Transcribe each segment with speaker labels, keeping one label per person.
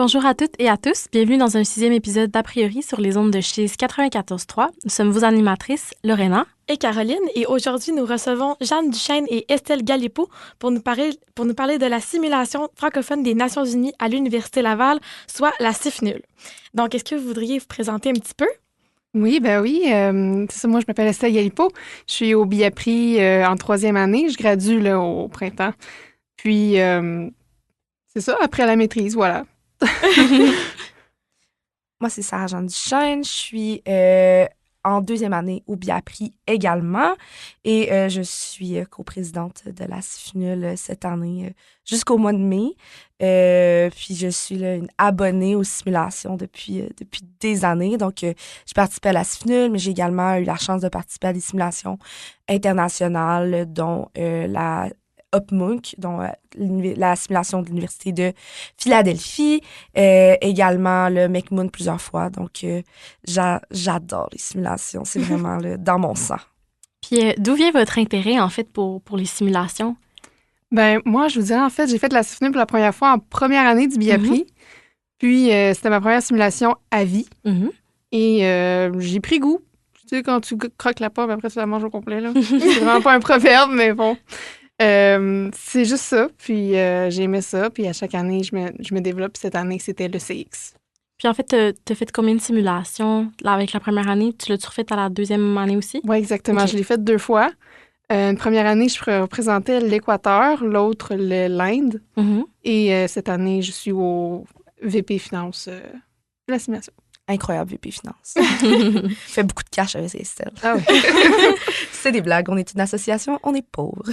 Speaker 1: Bonjour à toutes et à tous. Bienvenue dans un 6e épisode d'A priori sur les ondes de Chiz 94.3. Nous sommes vos animatrices, Lorena
Speaker 2: et Caroline. Et aujourd'hui, nous recevons Jeanne Duchesne et Estelle Galipeau pour nous parler de la simulation francophone des Nations unies à l'Université Laval, soit la CIFNUL. Donc, est-ce que vous voudriez vous présenter un petit peu?
Speaker 3: Oui, c'est ça. Moi, je m'appelle Estelle Galipeau. Je suis au BIAPRI en 3e année. Je gradue là, au printemps. Puis, c'est ça, après la maîtrise, voilà.
Speaker 4: Moi, c'est Sarah-Jeanne Duchesne. Je suis en 2e année au BIAPRI également. Et je suis coprésidente de la CIFNUL cette année jusqu'au mois de mai. Puis je suis là, une abonnée aux simulations depuis des années. Donc, je participé à la CIFNUL, mais j'ai également eu la chance de participer à des simulations internationales, dont la UpMUNC, dont la simulation de l'Université de Philadelphie, également le McMoon plusieurs fois. Donc, j'adore les simulations. C'est vraiment dans mon sang.
Speaker 1: Puis, d'où vient votre intérêt, en fait, pour les simulations?
Speaker 3: Ben moi, je vous dirais, en fait, j'ai fait la CIFNUL pour la première fois en première année du BIAPRI. Puis, c'était ma première simulation à vie. Et j'ai pris goût. Tu sais, quand tu croques la pomme, après, tu la manges au complet, là. C'est vraiment pas un proverbe, mais bon. C'est juste ça, puis j'ai aimé ça, puis à chaque année, je me développe. Cette année, c'était le CX.
Speaker 1: Puis en fait, t'as fait combien de simulations là, avec la première année? Tu l'as-tu refait à la 2e année aussi?
Speaker 3: Oui, exactement. Okay. Je l'ai fait 2 fois. Une première année, je représentais l'Équateur, l'autre, l'Inde. Et cette année, je suis au VP Finance de la simulation.
Speaker 4: Incroyable, VP Finance. Fait beaucoup de cash avec Estelle.
Speaker 3: Ah oui.
Speaker 4: C'est des blagues. On est une association, on est pauvres.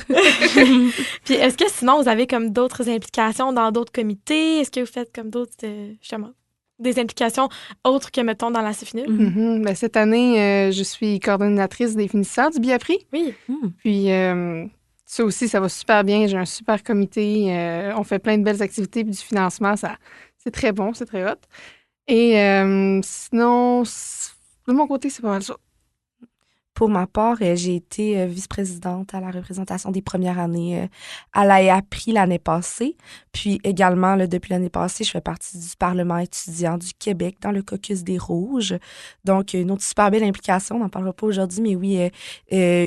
Speaker 2: Puis est-ce que sinon, vous avez comme d'autres implications dans d'autres comités? Est-ce que vous faites comme d'autres, justement, des implications autres que, mettons, dans la CIFNUL?
Speaker 3: Ben, cette année, je suis coordonnatrice des finisseurs du BIAPRI.
Speaker 2: Oui.
Speaker 3: Puis ça aussi, ça va super bien. J'ai un super comité. On fait plein de belles activités. Puis du financement, c'est très bon, c'est très hot. Et sinon, de mon côté, c'est pas mal ça.
Speaker 4: Pour ma part, j'ai été vice-présidente à la représentation des premières années à l'APRI l'année passée. Puis également, là, depuis l'année passée, je fais partie du Parlement étudiant du Québec dans le caucus des Rouges. Donc, une autre super belle implication. On n'en parlera pas aujourd'hui, mais oui,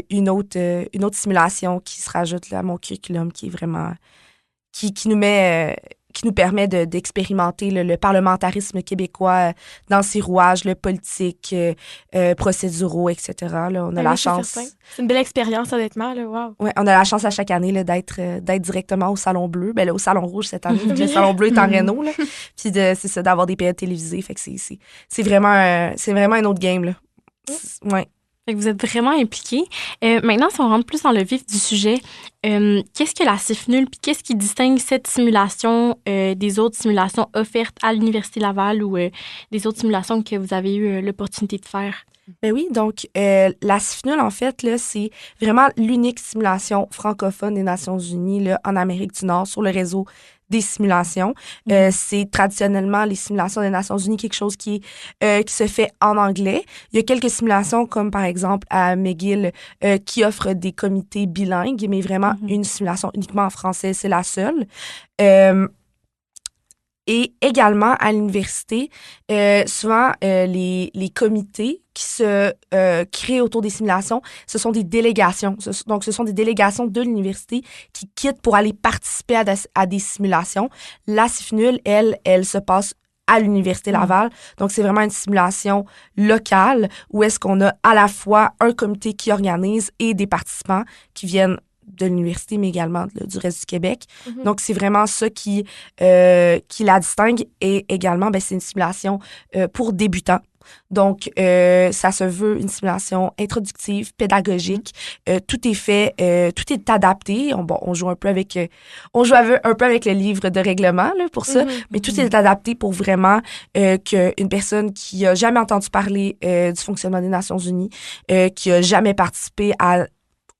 Speaker 4: une autre simulation qui se rajoute là, à mon curriculum qui est vraiment... qui nous met... qui nous permet d'expérimenter le parlementarisme québécois dans ses rouages, le politique, procéduraux, etc. Là, on a la chance...
Speaker 2: C'est une belle expérience, honnêtement. Wow.
Speaker 4: Oui, on a la chance à chaque année là, d'être directement au Salon Bleu. Ben, là, au Salon Rouge cette année, le Salon Bleu est en réno. Là. Puis c'est ça, d'avoir des périodes télévisées. Fait que c'est vraiment un autre game. Là. Ouais.
Speaker 1: Fait que vous êtes vraiment impliqués. Maintenant, si on rentre plus dans le vif du sujet, qu'est-ce que la CIFNUL, puis qu'est-ce qui distingue cette simulation des autres simulations offertes à l'Université Laval ou des autres simulations que vous avez eu l'opportunité de faire?
Speaker 4: Ben oui, donc la CIFNUL, en fait, là, c'est vraiment l'unique simulation francophone des Nations unies là, en Amérique du Nord sur le réseau des simulations. C'est traditionnellement les simulations des Nations unies, quelque chose qui se fait en anglais. Il y a quelques simulations, comme par exemple à McGill, qui offrent des comités bilingues, mais vraiment une simulation uniquement en français, c'est la seule. Et également, à l'université, souvent, les comités qui se créent autour des simulations, ce sont des délégations. Donc, ce sont des délégations de l'université qui quittent pour aller participer à des simulations. La CIFNUL, elle se passe à l'Université Laval. Donc, c'est vraiment une simulation locale où est-ce qu'on a à la fois un comité qui organise et des participants qui viennent de l'université, mais également du reste du Québec. Donc, c'est vraiment ça qui la distingue. Et également, ben, c'est une simulation pour débutants. Donc, ça se veut une simulation introductive, pédagogique. Tout est fait, tout est adapté. On joue un peu avec le livre de règlement là, pour ça, mais tout est adapté pour vraiment qu'une personne qui a jamais entendu parler du fonctionnement des Nations unies, qui a jamais participé à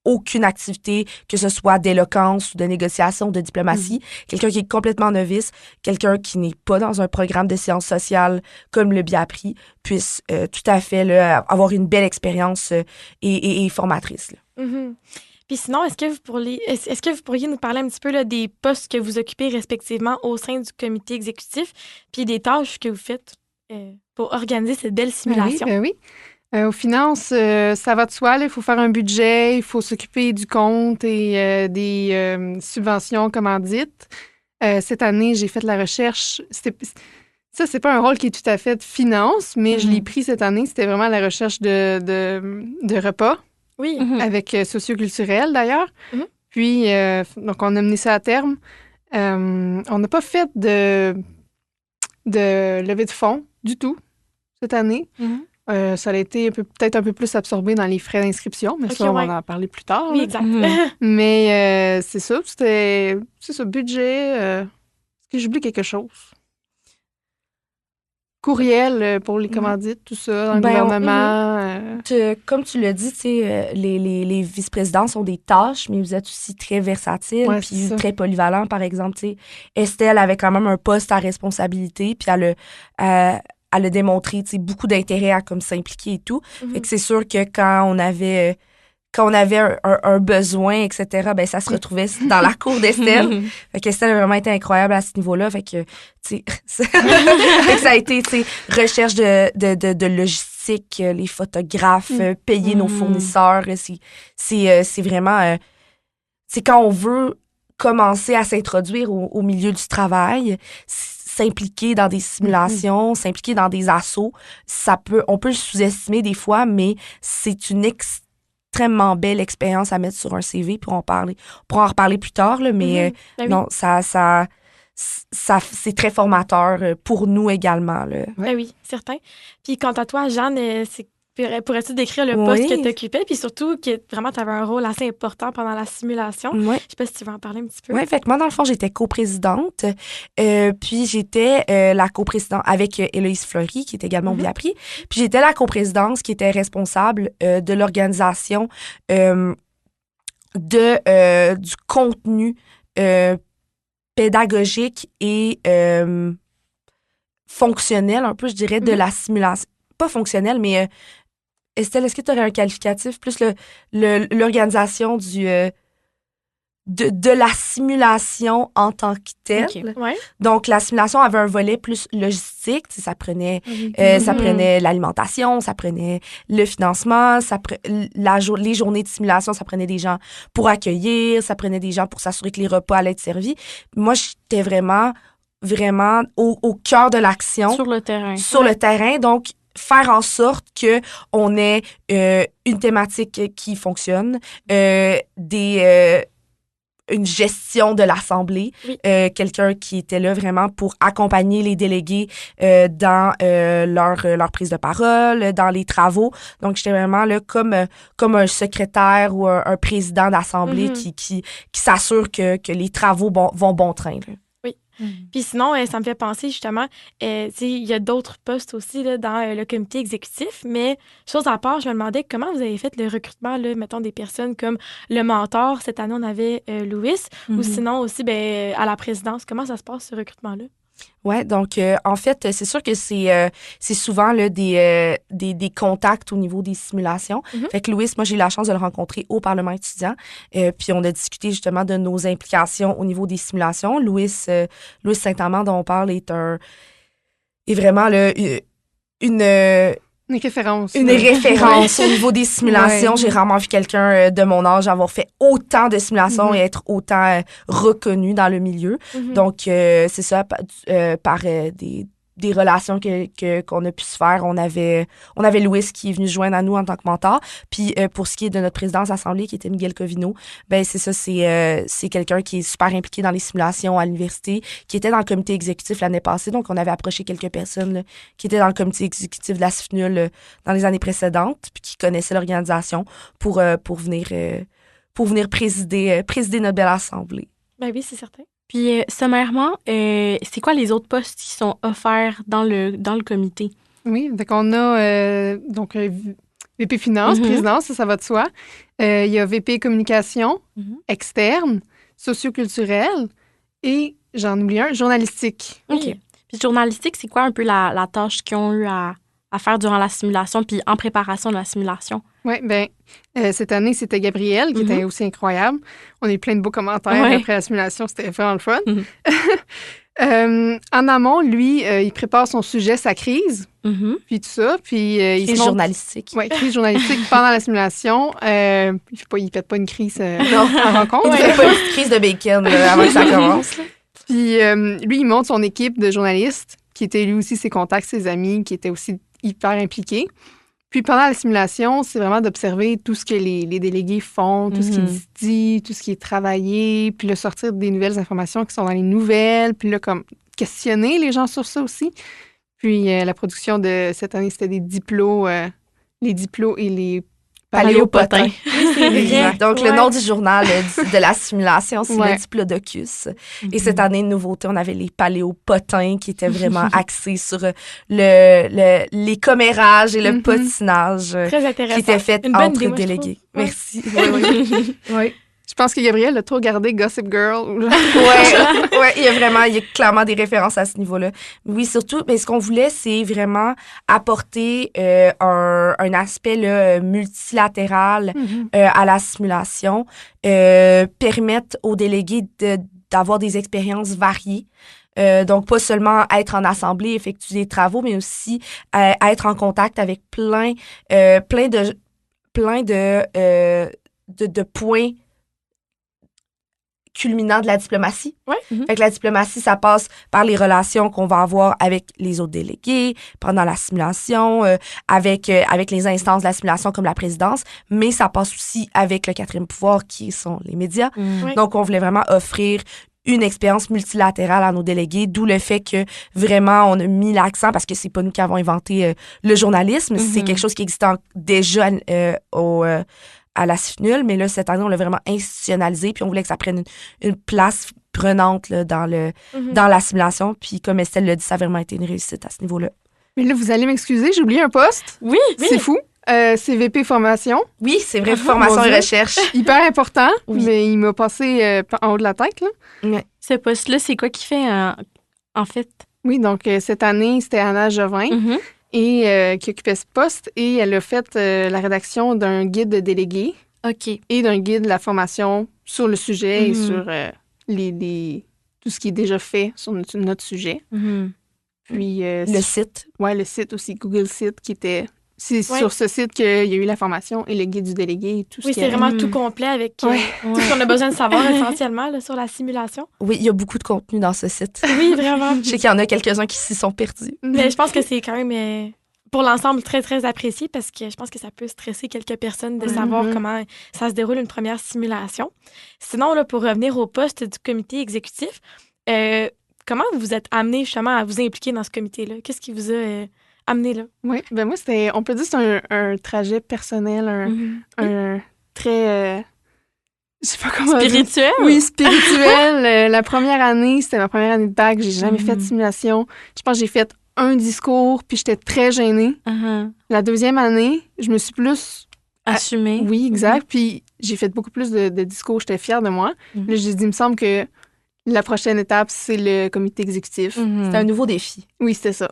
Speaker 4: aucune activité, que ce soit d'éloquence ou de négociation ou de diplomatie, quelqu'un qui est complètement novice, quelqu'un qui n'est pas dans un programme de sciences sociales comme le BIAPRI, puisse tout à fait là, avoir une belle expérience et formatrice. Là.
Speaker 2: Puis sinon, est-ce que vous pourriez nous parler un petit peu là, des postes que vous occupez respectivement au sein du comité exécutif, puis des tâches que vous faites pour organiser cette belle simulation?
Speaker 3: Ben oui. Aux finances, ça va de soi. Il faut faire un budget, il faut s'occuper du compte et des subventions commandites. Cette année, j'ai fait de la recherche. Ça, c'est pas un rôle qui est tout à fait de finance, mais je l'ai pris cette année. C'était vraiment la recherche de repas.
Speaker 2: Oui.
Speaker 3: Avec socioculturel, d'ailleurs. Puis, donc, on a mené ça à terme. On n'a pas fait de levée de fonds du tout cette année. Ça a été peut-être un peu plus absorbé dans les frais d'inscription, mais ça, on va en parler plus tard.
Speaker 2: Oui, exact.
Speaker 3: Mais c'est ça, c'est ça, budget. Est-ce que j'oublie quelque chose? Courriel pour les commandites, tout ça, dans le gouvernement.
Speaker 4: Comme tu l'as dit, les vice-présidents sont des tâches, mais vous êtes aussi très versatiles puis très polyvalents. Par exemple, Estelle avait quand même un poste à responsabilité, puis elle a démontré beaucoup d'intérêt à comme s'impliquer et tout. Fait que c'est sûr que quand on avait un besoin, etc., ben ça se retrouvait dans la cour d'Estelle. Fait qu'Estelle a vraiment été incroyable à ce niveau-là. Fait que, fait que ça a été, recherche de logistique, les photographes, payer nos fournisseurs. C'est vraiment... c'est quand on veut commencer à s'introduire au milieu du travail, s'impliquer dans des simulations, s'impliquer dans des assos, on peut le sous-estimer des fois, mais c'est une extrêmement belle expérience à mettre sur un CV, puis on pourra en reparler plus tard, là, mais non, ça c'est très formateur pour nous également. Là.
Speaker 2: Ben oui, certain. Puis quant à toi, Jeanne, pourrais-tu décrire le poste que tu occupais, puis surtout que vraiment tu avais un rôle assez important pendant la simulation?
Speaker 4: Oui.
Speaker 2: Je sais pas si tu veux en parler un petit peu.
Speaker 4: Oui, fait que moi, dans le fond, j'étais coprésidente, puis j'étais la coprésidente avec Héloïse Fleury, qui est également Biapri, puis j'étais la coprésidence qui était responsable de l'organisation du contenu pédagogique et fonctionnel, un peu, je dirais, de la simulation. Pas fonctionnel, mais Estelle, est-ce que tu aurais un qualificatif? Plus l'organisation de la simulation en tant que telle.
Speaker 2: Okay. Ouais.
Speaker 4: Donc, la simulation avait un volet plus logistique. Ça prenait l'alimentation, ça prenait le financement, les journées de simulation, ça prenait des gens pour accueillir, ça prenait des gens pour s'assurer que les repas allaient être servis. Moi, j'étais vraiment au cœur de l'action.
Speaker 1: Sur le terrain.
Speaker 4: Sur le terrain. Donc, faire en sorte que on ait une thématique qui fonctionne, une gestion de l'Assemblée, quelqu'un qui était là vraiment pour accompagner les délégués dans leur prise de parole, dans les travaux. Donc, j'étais vraiment là comme un secrétaire ou un président d'Assemblée qui s'assure que les travaux vont bon train. Là.
Speaker 2: Puis sinon, ça me fait penser justement, il y a d'autres postes aussi là, dans le comité exécutif, mais chose à part, je me demandais comment vous avez fait le recrutement, là, mettons, des personnes comme le mentor. Cette année, on avait Louis, ou sinon aussi à la présidence. Comment ça se passe, ce recrutement-là?
Speaker 4: Oui, donc en fait, c'est sûr que c'est souvent là, des contacts au niveau des simulations. Fait que Louis, moi, j'ai eu la chance de le rencontrer au Parlement étudiant. Puis on a discuté justement de nos implications au niveau des simulations. Louis Saint-Amand, dont on parle, est vraiment là, une référence. Une référence au niveau des simulations. J'ai rarement vu quelqu'un de mon âge avoir fait autant de simulations et être autant reconnu dans le milieu. Donc, c'est ça, par des relations qu'on a pu se faire. On avait Louis qui est venu se joindre à nous en tant que mentor. Puis, pour ce qui est de notre présidence assemblée, qui était Miguel Covino, ben c'est ça, c'est quelqu'un qui est super impliqué dans les simulations à l'université, qui était dans le comité exécutif l'année passée. Donc, on avait approché quelques personnes là, qui étaient dans le comité exécutif de la CIFNUL dans les années précédentes, puis qui connaissaient l'organisation pour venir présider notre belle assemblée.
Speaker 2: Ben oui, c'est certain.
Speaker 1: Puis, sommairement, c'est quoi les autres postes qui sont offerts dans le comité?
Speaker 3: Oui, donc on a VP Finance, présidence, ça va de soi. Il y a VP Communication, externe, socioculturelle et, j'en oublie un, journalistique.
Speaker 1: OK. Puis, journalistique, c'est quoi un peu la tâche qu'ils ont eu à à faire durant la simulation puis en préparation de la simulation?
Speaker 3: Oui, bien, cette année, c'était Gabriel qui était aussi incroyable. On a eu plein de beaux commentaires après la simulation. C'était vraiment le fun. En amont, lui, il prépare son sujet, sa crise, puis tout ça. Puis,
Speaker 4: crise journalistique.
Speaker 3: Oui, crise journalistique pendant la simulation. Il pète pas une crise en rencontre.
Speaker 4: Il fait pas une petite crise de bacon avant que ça commence.
Speaker 3: Puis lui, il monte son équipe de journalistes, qui étaient lui aussi ses contacts, ses amis, qui étaient aussi hyper impliqués. Puis pendant la simulation, c'est vraiment d'observer tout ce que les délégués font, tout ce qui est dit, tout ce qui est travaillé, puis là, sortir des nouvelles informations qui sont dans les nouvelles, puis là, comme questionner les gens sur ça aussi. Puis la production de cette année, c'était des diplos, les diplos et les paléopotins.
Speaker 4: C'est vrai. Donc, le nom du journal de la simulation, c'est le Diplodocus. Et cette année, de nouveauté, on avait les paléopotins qui étaient vraiment axés sur les commérages et le potinage.
Speaker 2: Très intéressant.
Speaker 4: Qui était fait entre délégués. Merci. Oui.
Speaker 3: Je pense que Gabriel a trop regardé Gossip Girl.
Speaker 4: Oui, il y a clairement des références à ce niveau-là. Oui, surtout, mais ce qu'on voulait, c'est vraiment apporter un aspect là, multilatéral à la simulation, permettre aux délégués d'avoir des expériences variées. Donc, pas seulement être en assemblée, effectuer des travaux, mais aussi être en contact avec plein de points culminant de la diplomatie. Fait que la diplomatie, ça passe par les relations qu'on va avoir avec les autres délégués pendant la simulation, avec les instances de la simulation comme la présidence, mais ça passe aussi avec le quatrième pouvoir qui sont les médias. Donc, on voulait vraiment offrir une expérience multilatérale à nos délégués, d'où le fait que vraiment on a mis l'accent, parce que c'est pas nous qui avons inventé le journalisme, c'est quelque chose qui existait déjà à la CIFNUL, mais là, cette année, on l'a vraiment institutionnalisé, puis on voulait que ça prenne une place prenante là, dans la simulation. Puis comme Estelle l'a dit, ça a vraiment été une réussite à ce niveau-là.
Speaker 3: Mais là, vous allez m'excuser, j'ai oublié un poste.
Speaker 1: Oui.
Speaker 3: C'est fou. C'est VP Formation.
Speaker 4: Oui, c'est vrai, formation et recherche.
Speaker 3: Hyper important, mais il m'a passé en haut de la tête. Là.
Speaker 1: Ouais. Ce poste-là, c'est quoi qu'il fait en fait?
Speaker 3: Oui, donc cette année, c'était Anna Jovin. Et qui occupait ce poste, et elle a fait la rédaction d'un guide de délégués et d'un guide de la formation sur le sujet et sur tout ce qui est déjà fait sur notre sujet. Puis
Speaker 4: le site.
Speaker 3: Oui, le site aussi, Google Site, qui était... C'est sur ce site qu'il y a eu la formation et le guide du délégué et tout.
Speaker 2: Oui, c'est vraiment tout complet avec tout ce qu'on a besoin de savoir essentiellement là, sur la simulation.
Speaker 4: Oui, il y a beaucoup de contenu dans ce site.
Speaker 2: Oui, vraiment.
Speaker 4: Je sais qu'il y en a quelques-uns qui s'y sont perdus.
Speaker 2: Mais je pense que c'est quand même, pour l'ensemble, très, très apprécié parce que je pense que ça peut stresser quelques personnes de savoir comment ça se déroule une première simulation. Sinon, là, pour revenir au poste du comité exécutif, comment vous vous êtes amené justement à vous impliquer dans ce comité-là? Qu'est-ce qui vous a... amené là?
Speaker 3: Oui, ben moi, on peut dire que c'est un trajet personnel, un très, je sais pas comment
Speaker 1: spirituel?
Speaker 3: Dire. Oui, spirituel. La première année, c'était ma première année de bac, j'ai jamais fait de simulation. Je pense que j'ai fait un discours, puis j'étais très gênée. La deuxième année, je me suis plus...
Speaker 1: assumée.
Speaker 3: Oui, exact. Puis j'ai fait beaucoup plus de discours, j'étais fière de moi. Là, j'ai dit, il me semble que la prochaine étape, c'est le comité exécutif.
Speaker 4: C'était un nouveau défi.
Speaker 3: Oui, c'était ça.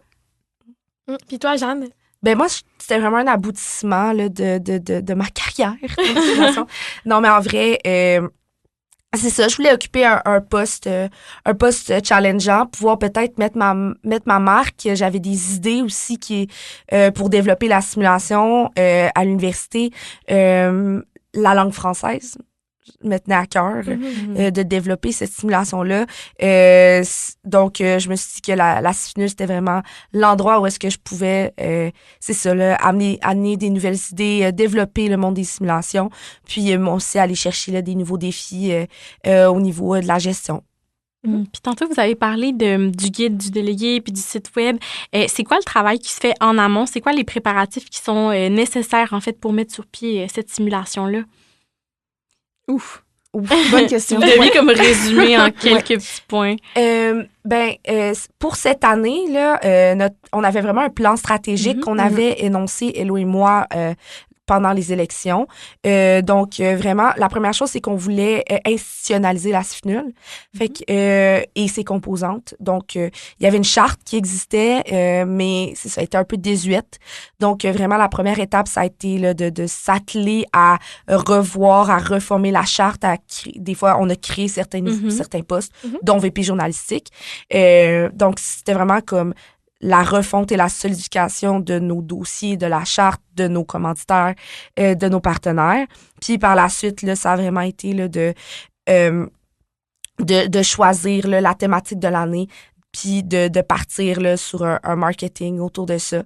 Speaker 2: Puis toi, Jeanne?
Speaker 4: Ben moi, c'était vraiment un aboutissement là, de ma carrière. Non, mais en vrai, c'est ça. Je voulais occuper un poste challengeant, pouvoir peut-être mettre ma marque. J'avais des idées aussi pour développer la simulation à l'université, la langue française. Me tenait à cœur de développer cette simulation-là. Donc, je me suis dit que la CIFNUL, c'était vraiment l'endroit où est-ce que je pouvais, c'est ça, là, amener des nouvelles idées, développer le monde des simulations, puis aussi aller chercher là, des nouveaux défis au niveau de la gestion.
Speaker 1: Puis tantôt, vous avez parlé du guide du délégué puis du site web. C'est quoi le travail qui se fait en amont? C'est quoi les préparatifs qui sont nécessaires, en fait, pour mettre sur pied cette simulation-là?
Speaker 3: Ouf, bonne question.
Speaker 1: Vous deviez comme résumer en quelques petits points.
Speaker 4: Pour cette année, là, on avait vraiment un plan stratégique qu'on avait énoncé, Hello et moi, pendant les élections. Donc, vraiment, la première chose, c'est qu'on voulait institutionnaliser la CIFNUL et ses composantes. Donc, il y avait une charte qui existait, mais ça a été un peu désuète. Donc, vraiment, la première étape, ça a été là, de s'atteler à revoir, à reformer la charte. Des fois, on a créé certains postes, dont VP journalistique. Donc, c'était vraiment comme la refonte et la solidification de nos dossiers, de la charte, de nos commanditaires, de nos partenaires. Puis par la suite, là, ça a vraiment été là, de choisir là, la thématique de l'année, puis de partir là, sur un marketing autour de ça.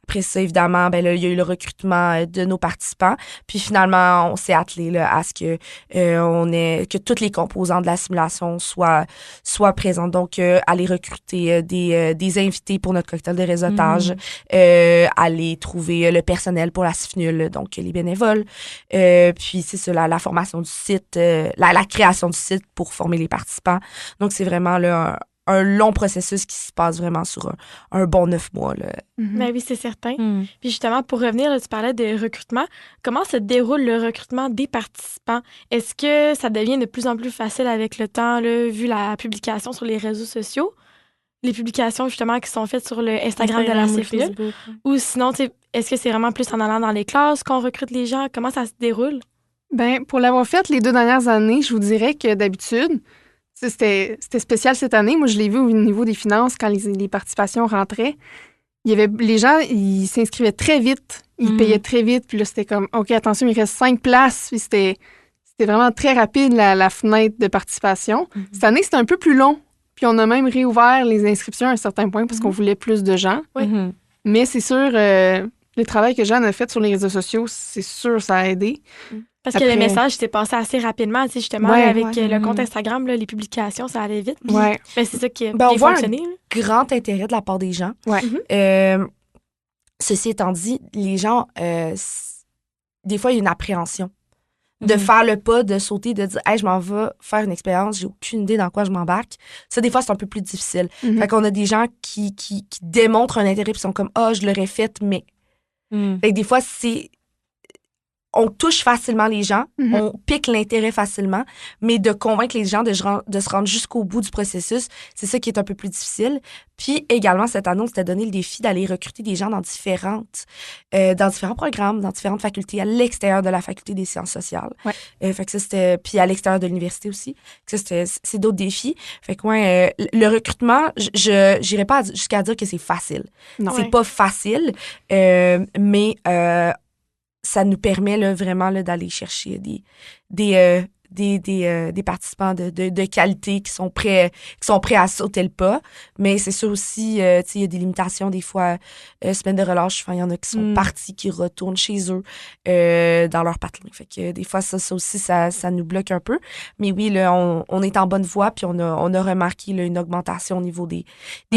Speaker 4: Après ça, évidemment, ben là, il y a eu le recrutement de nos participants. Puis finalement, on s'est attelé là, à ce que que toutes les composants de la simulation soient présentes. Donc, aller recruter des invités pour notre cocktail de réseautage, aller trouver le personnel pour la CIFNUL, donc les bénévoles. Puis c'est ça, la formation du site, la création du site pour former les participants. Donc, c'est vraiment là un long processus qui se passe vraiment sur un bon 9 mois. Là.
Speaker 2: Ben oui, c'est certain. Puis justement, pour revenir, là, tu parlais de recrutement. Comment se déroule le recrutement des participants? Est-ce que ça devient de plus en plus facile avec le temps, là, vu la publication sur les réseaux sociaux? Les publications, justement, qui sont faites sur le Instagram de la CIFNUL? Ou sinon, est-ce que c'est vraiment plus en allant dans les classes qu'on recrute les gens? Comment ça se déroule?
Speaker 3: Ben, pour l'avoir fait les 2 dernières années, je vous dirais que d'habitude, c'était spécial cette année. Moi, je l'ai vu au niveau des finances quand les participations rentraient. Les gens, ils s'inscrivaient très vite. Ils payaient très vite. Puis là, c'était comme, OK, attention, il reste 5 places. Puis c'était vraiment très rapide, la fenêtre de participation. Cette année, c'était un peu plus long. Puis on a même réouvert les inscriptions à un certain point parce qu'on voulait plus de gens. Mais c'est sûr, le travail que Jeanne a fait sur les réseaux sociaux, c'est sûr, ça a aidé.
Speaker 2: Parce que le message s'est passé assez rapidement, tu sais, justement, avec le compte Instagram, là, les publications, ça allait vite. Ben, c'est ça qui a bien fonctionné.
Speaker 4: On voit un grand intérêt de la part des gens. Ceci étant dit, les gens, des fois, il y a une appréhension de faire le pas, de sauter, de dire « Hey, je m'en vais faire une expérience, j'ai aucune idée dans quoi je m'embarque. » Ça, des fois, c'est un peu plus difficile. Fait qu'on a des gens qui démontrent un intérêt puis sont comme « Ah, je l'aurais fait, mais... » Fait que des fois, on touche facilement les gens, on pique l'intérêt facilement, mais de convaincre les gens de se rendre jusqu'au bout du processus, c'est ça qui est un peu plus difficile. Puis également, cette année, on s'était donné le défi d'aller recruter des gens dans différents programmes, dans différentes facultés, à l'extérieur de la faculté des sciences sociales. Fait que ça, c'était... Puis à l'extérieur de l'université aussi. Ça, c'est d'autres défis. Fait que le recrutement, je n'irai pas jusqu'à dire que c'est facile. Non. C'est pas facile, mais... ça nous permet là, vraiment là, d'aller chercher des participants de qualité qui sont prêts à sauter le pas. Mais c'est sûr aussi, il y a des limitations des fois. Semaine de relâche, il y en a qui sont partis, qui retournent chez eux dans leur patelin. Fait que des fois, ça aussi, ça nous bloque un peu. Mais oui, là, on est en bonne voie, puis on a remarqué là, une augmentation au niveau des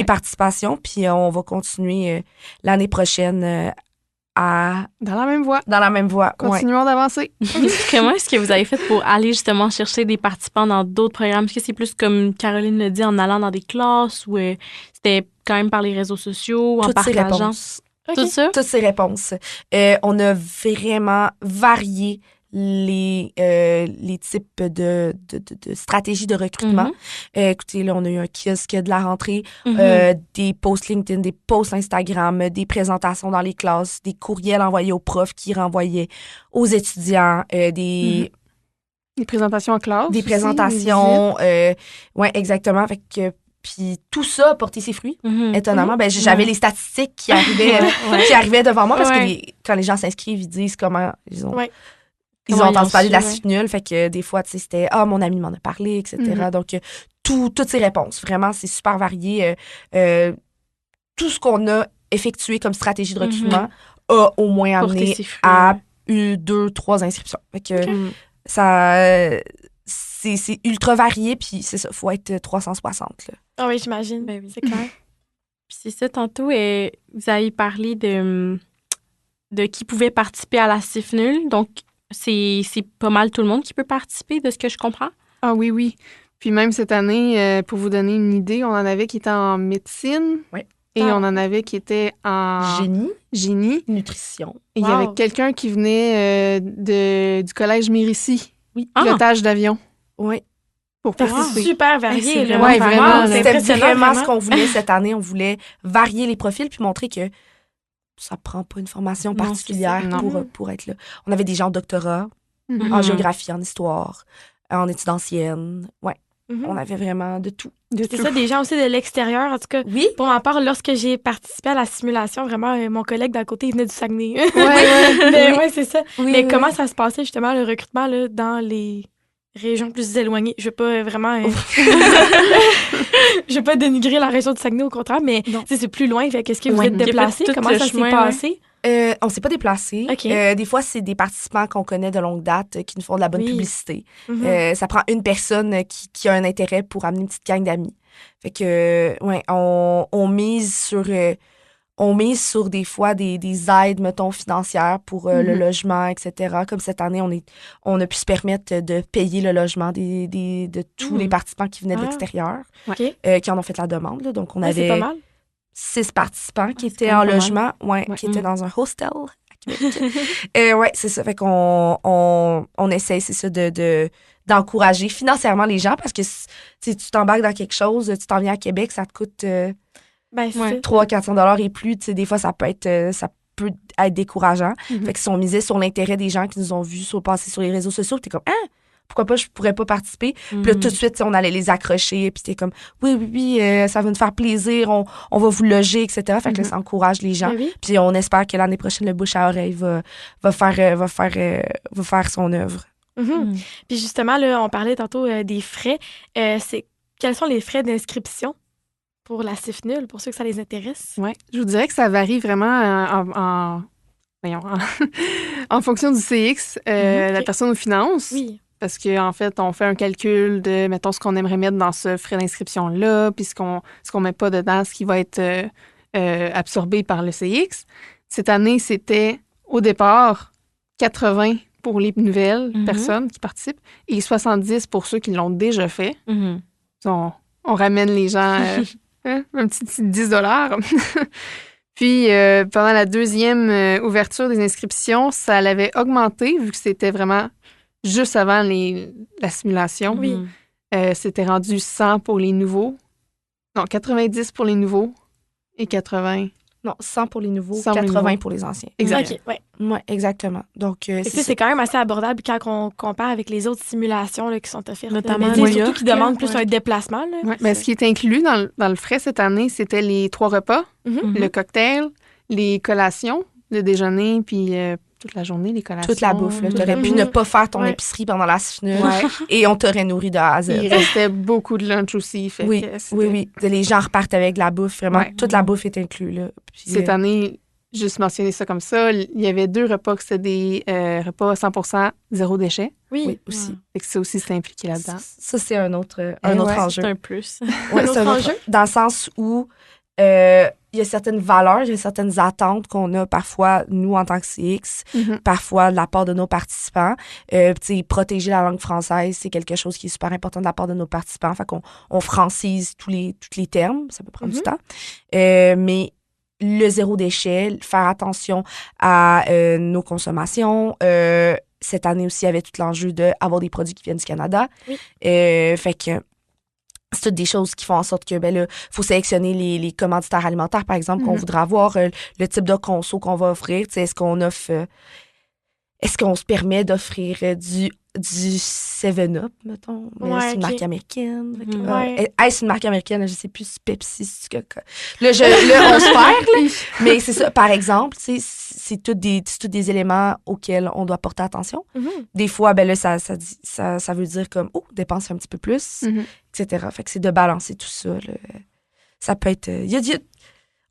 Speaker 4: participations. Puis on va continuer l'année prochaine
Speaker 3: dans la même voie.
Speaker 4: Dans la même voie.
Speaker 3: Continuons d'avancer.
Speaker 1: Comment est-ce que vous avez fait pour aller justement chercher des participants dans d'autres programmes? Est-ce que c'est plus comme Caroline le dit, en allant dans des classes ou c'était quand même par les réseaux sociaux, en partageant? Tout ça? Toutes
Speaker 4: ces réponses. On a vraiment varié les types de stratégies de recrutement. Écoutez, là, on a eu un kiosque de la rentrée, des posts LinkedIn, des posts Instagram, des présentations dans les classes, des courriels envoyés aux profs qui renvoyaient aux étudiants, des
Speaker 3: présentations en classe.
Speaker 4: Des présentations. Oui, exactement. Fait que puis tout ça a porté ses fruits. Étonnamment, ben, j'avais les statistiques qui arrivaient devant moi parce que quand les gens s'inscrivent, ils disent comment ils ont... Ils ont entendu parler de la CIFNUL, fait que des fois, tu sais, c'était « Ah, mon ami m'en a parlé », etc. Donc, toutes ces réponses, vraiment, c'est super varié. Tout ce qu'on a effectué comme stratégie de recrutement a au moins amené à 2-3 inscriptions. Fait que ça... C'est ultra varié, puis c'est ça, il faut être 360. Là.
Speaker 2: Ah oui, j'imagine. Ben oui, c'est clair.
Speaker 1: Puis c'est ça, tantôt, vous avez parlé de qui pouvait participer à la CIFNUL, donc c'est pas mal tout le monde qui peut participer, de ce que je comprends?
Speaker 3: Ah oui, oui. Puis même cette année, pour vous donner une idée, on en avait qui étaient en médecine.
Speaker 4: Oui.
Speaker 3: Et on en avait qui étaient en génie.
Speaker 4: Nutrition.
Speaker 3: Et il y avait quelqu'un qui venait du collège Mérissi.
Speaker 4: Oui.
Speaker 3: Pilotage d'avion.
Speaker 4: Oui.
Speaker 2: C'est super varié.
Speaker 3: Ouais, vraiment.
Speaker 4: C'était vraiment ce qu'on voulait cette année. On voulait varier les profils puis montrer que ça prend pas une formation particulière pour être là. On avait des gens en doctorat, en géographie, en histoire, en études anciennes. Ouais. On avait vraiment de tout.
Speaker 2: C'est ça, des gens aussi de l'extérieur. En tout cas, pour ma part, lorsque j'ai participé à la simulation, vraiment, mon collègue d'à côté, il venait du Saguenay. Ouais, c'est ça. Mais comment ça se passait, justement, le recrutement là, dans les régions plus éloignées? Je veux pas vraiment... je veux pas dénigrer la région du Saguenay, au contraire, mais c'est plus loin. Qu'est-ce que vous êtes déplacé? Comment ça s'est passé?
Speaker 4: On s'est pas déplacé.
Speaker 2: Okay.
Speaker 4: Des fois, c'est des participants qu'on connaît de longue date qui nous font de la bonne publicité. Ça prend une personne qui a un intérêt pour amener une petite gang d'amis. Fait que, on mise sur des fois des aides, mettons, financières pour le logement, etc. Comme cette année, on a pu se permettre de payer le logement de tous les participants qui venaient de l'extérieur, qui en ont fait la demande. Là. Donc, on avait...
Speaker 2: C'est pas mal.
Speaker 4: 6 participants qui étaient en logement, qui étaient dans un hostel à Québec. C'est ça. Fait qu'on on essaie, c'est ça, d'encourager financièrement les gens parce que tu t'embarques dans quelque chose, tu t'en viens à Québec, ça te coûte 300-400 $ et plus. Des fois, ça peut être décourageant. Fait que si on misait sur l'intérêt des gens qui nous ont vus passer sur les réseaux sociaux, t'es comme « Ah! Pourquoi pas, je pourrais pas participer. » Puis là, tout de suite, on allait les accrocher. Puis t'es comme, oui, ça va nous faire plaisir. On va vous loger, etc. Fait que là, ça encourage les gens. Puis on espère que l'année prochaine, le bouche à oreille va faire son œuvre.
Speaker 2: Puis justement, là, on parlait tantôt des frais. Quels sont les frais d'inscription pour la CIFNUL, pour ceux que ça les intéresse?
Speaker 3: Oui, je vous dirais que ça varie vraiment en fonction du CX, la personne aux finances.
Speaker 2: Oui.
Speaker 3: Parce qu'en fait, on fait un calcul de, mettons, ce qu'on aimerait mettre dans ce frais d'inscription-là, puis ce qu'on met pas dedans, ce qui va être absorbé par le CX. Cette année, c'était, au départ, 80 pour les nouvelles personnes qui participent et 70 pour ceux qui l'ont déjà fait. On ramène les gens un petit 10 $. Puis, pendant la deuxième ouverture des inscriptions, ça l'avait augmenté, vu que c'était vraiment... Juste avant la simulation, c'était rendu 100 pour les nouveaux. Non, 90 pour les nouveaux et 80.
Speaker 4: Non, 100 pour les nouveaux, 80 pour les anciens.
Speaker 3: Exact.
Speaker 2: Okay,
Speaker 4: ouais, exactement. Donc,
Speaker 2: c'est quand même assez abordable quand on compare avec les autres simulations là, qui sont offertes.
Speaker 1: Notamment
Speaker 2: surtout qui demandent plus un déplacement. Là,
Speaker 3: mais ce qui est inclus dans le frais cette année, c'était les 3 repas, le cocktail, les collations, le déjeuner, puis... toute la journée, les collations.
Speaker 4: Toute la bouffe. Tu aurais pu ne pas faire ton épicerie pendant la CIFNUL et on t'aurait nourri de A à Z.
Speaker 3: Il restait beaucoup de lunch aussi. Fait
Speaker 4: oui. Les gens repartent avec de la bouffe. Vraiment, toute la bouffe est inclue. Là. Puis,
Speaker 3: cette année, juste mentionner ça comme ça, il y avait 2 repas que c'était des repas 100% zéro déchet.
Speaker 2: Oui,
Speaker 3: aussi. Fait que ça aussi, c'est impliqué là-dedans.
Speaker 4: Ça, c'est un autre enjeu.
Speaker 1: C'est un plus.
Speaker 4: C'est un autre enjeu. Dans le sens où... il y a certaines valeurs, il y a certaines attentes qu'on a parfois, nous, en tant que CX, parfois de la part de nos participants. Protéger la langue française, c'est quelque chose qui est super important de la part de nos participants. Fait qu'on francise tous les termes, ça peut prendre du temps. Mais le zéro déchet, faire attention à nos consommations. Cette année aussi, il y avait tout l'enjeu d'avoir des produits qui viennent du Canada. Fait que c'est toutes des choses qui font en sorte que, faut sélectionner les commanditaires alimentaires, par exemple, qu'on voudra avoir, le type de conso qu'on va offrir. Est-ce qu'on se permet d'offrir du 7-Up, mettons? C'est une marque américaine. Est-ce une marque américaine? Je sais plus si Pepsi, si Coca. Là, on se perd, là. Mais c'est ça, par exemple, c'est tous des éléments auxquels on doit porter attention. Des fois, ça veut dire comme, dépenser un petit peu plus, etc. Fait que c'est de balancer tout ça. Là. Ça peut être...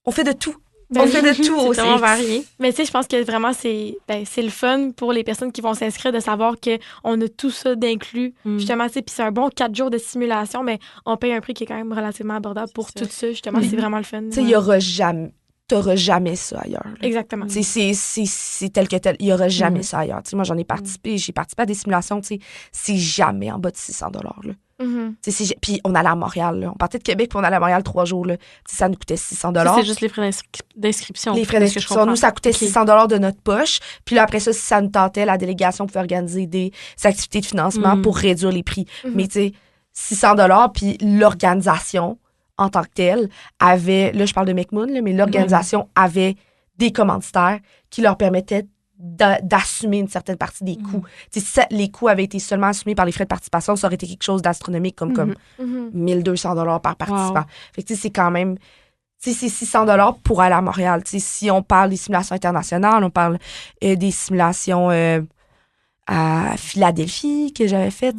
Speaker 4: on fait de tout. On fait de tout aussi.
Speaker 2: C'est vraiment varié. Mais tu sais, je pense que vraiment, c'est le fun pour les personnes qui vont s'inscrire de savoir qu'on a tout ça d'inclus. Justement, tu sais, puis c'est un bon 4 jours de simulation, mais on paye un prix qui est quand même relativement abordable pour tout ça. Justement, c'est vraiment le fun.
Speaker 4: Tu sais, il y aura jamais... T'auras jamais ça ailleurs. Là.
Speaker 2: Exactement.
Speaker 4: C'est tel que tel. Il n'y aura jamais ça ailleurs. T'sais, moi, j'ai participé à des simulations. C'est jamais en bas de 600 $. Là. Puis on allait à Montréal. Là. On partait de Québec puis on allait à Montréal 3 jours. Là. Ça nous coûtait 600 $.
Speaker 1: C'est juste les frais d'inscription.
Speaker 4: Les frais d'inscription. Nous, ça coûtait 600 $ de notre poche. Puis là, après ça, si ça nous tentait, la délégation pouvait organiser des activités de financement pour réduire les prix. Mais tu sais, 600 $, puis l'organisation en tant que telle avait, là, je parle de McMoon, là, mais l'organisation avait des commanditaires qui leur permettaient d'assumer une certaine partie des coûts. Si les coûts avaient été seulement assumés par les frais de participation, ça aurait été quelque chose d'astronomique comme 1200 $ par participant. Fait que c'est quand même... C'est 600 $ pour aller à Montréal. Si on parle des simulations internationales, on parle des simulations à Philadelphie que j'avais faites,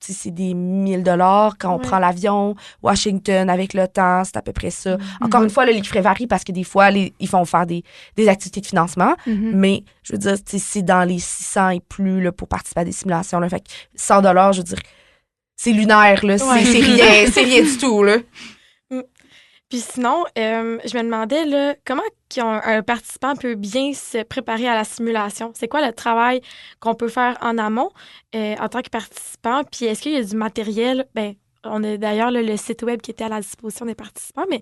Speaker 4: c'est des 1000 $ quand on prend l'avion. Washington, avec le temps, c'est à peu près ça. Encore une fois, là, les frais varient parce que des fois, ils font faire des activités de financement. Mais, je veux dire, c'est dans les 600 et plus là, pour participer à des simulations. Là. Fait que 100 $, je veux dire, c'est lunaire. Là. C'est rien du tout. Là.
Speaker 2: Puis sinon, je me demandais là, comment un participant peut bien se préparer à la simulation. C'est quoi le travail qu'on peut faire en amont en tant que participant? Puis est-ce qu'il y a du matériel? Ben, on a d'ailleurs le site web qui était à la disposition des participants, mais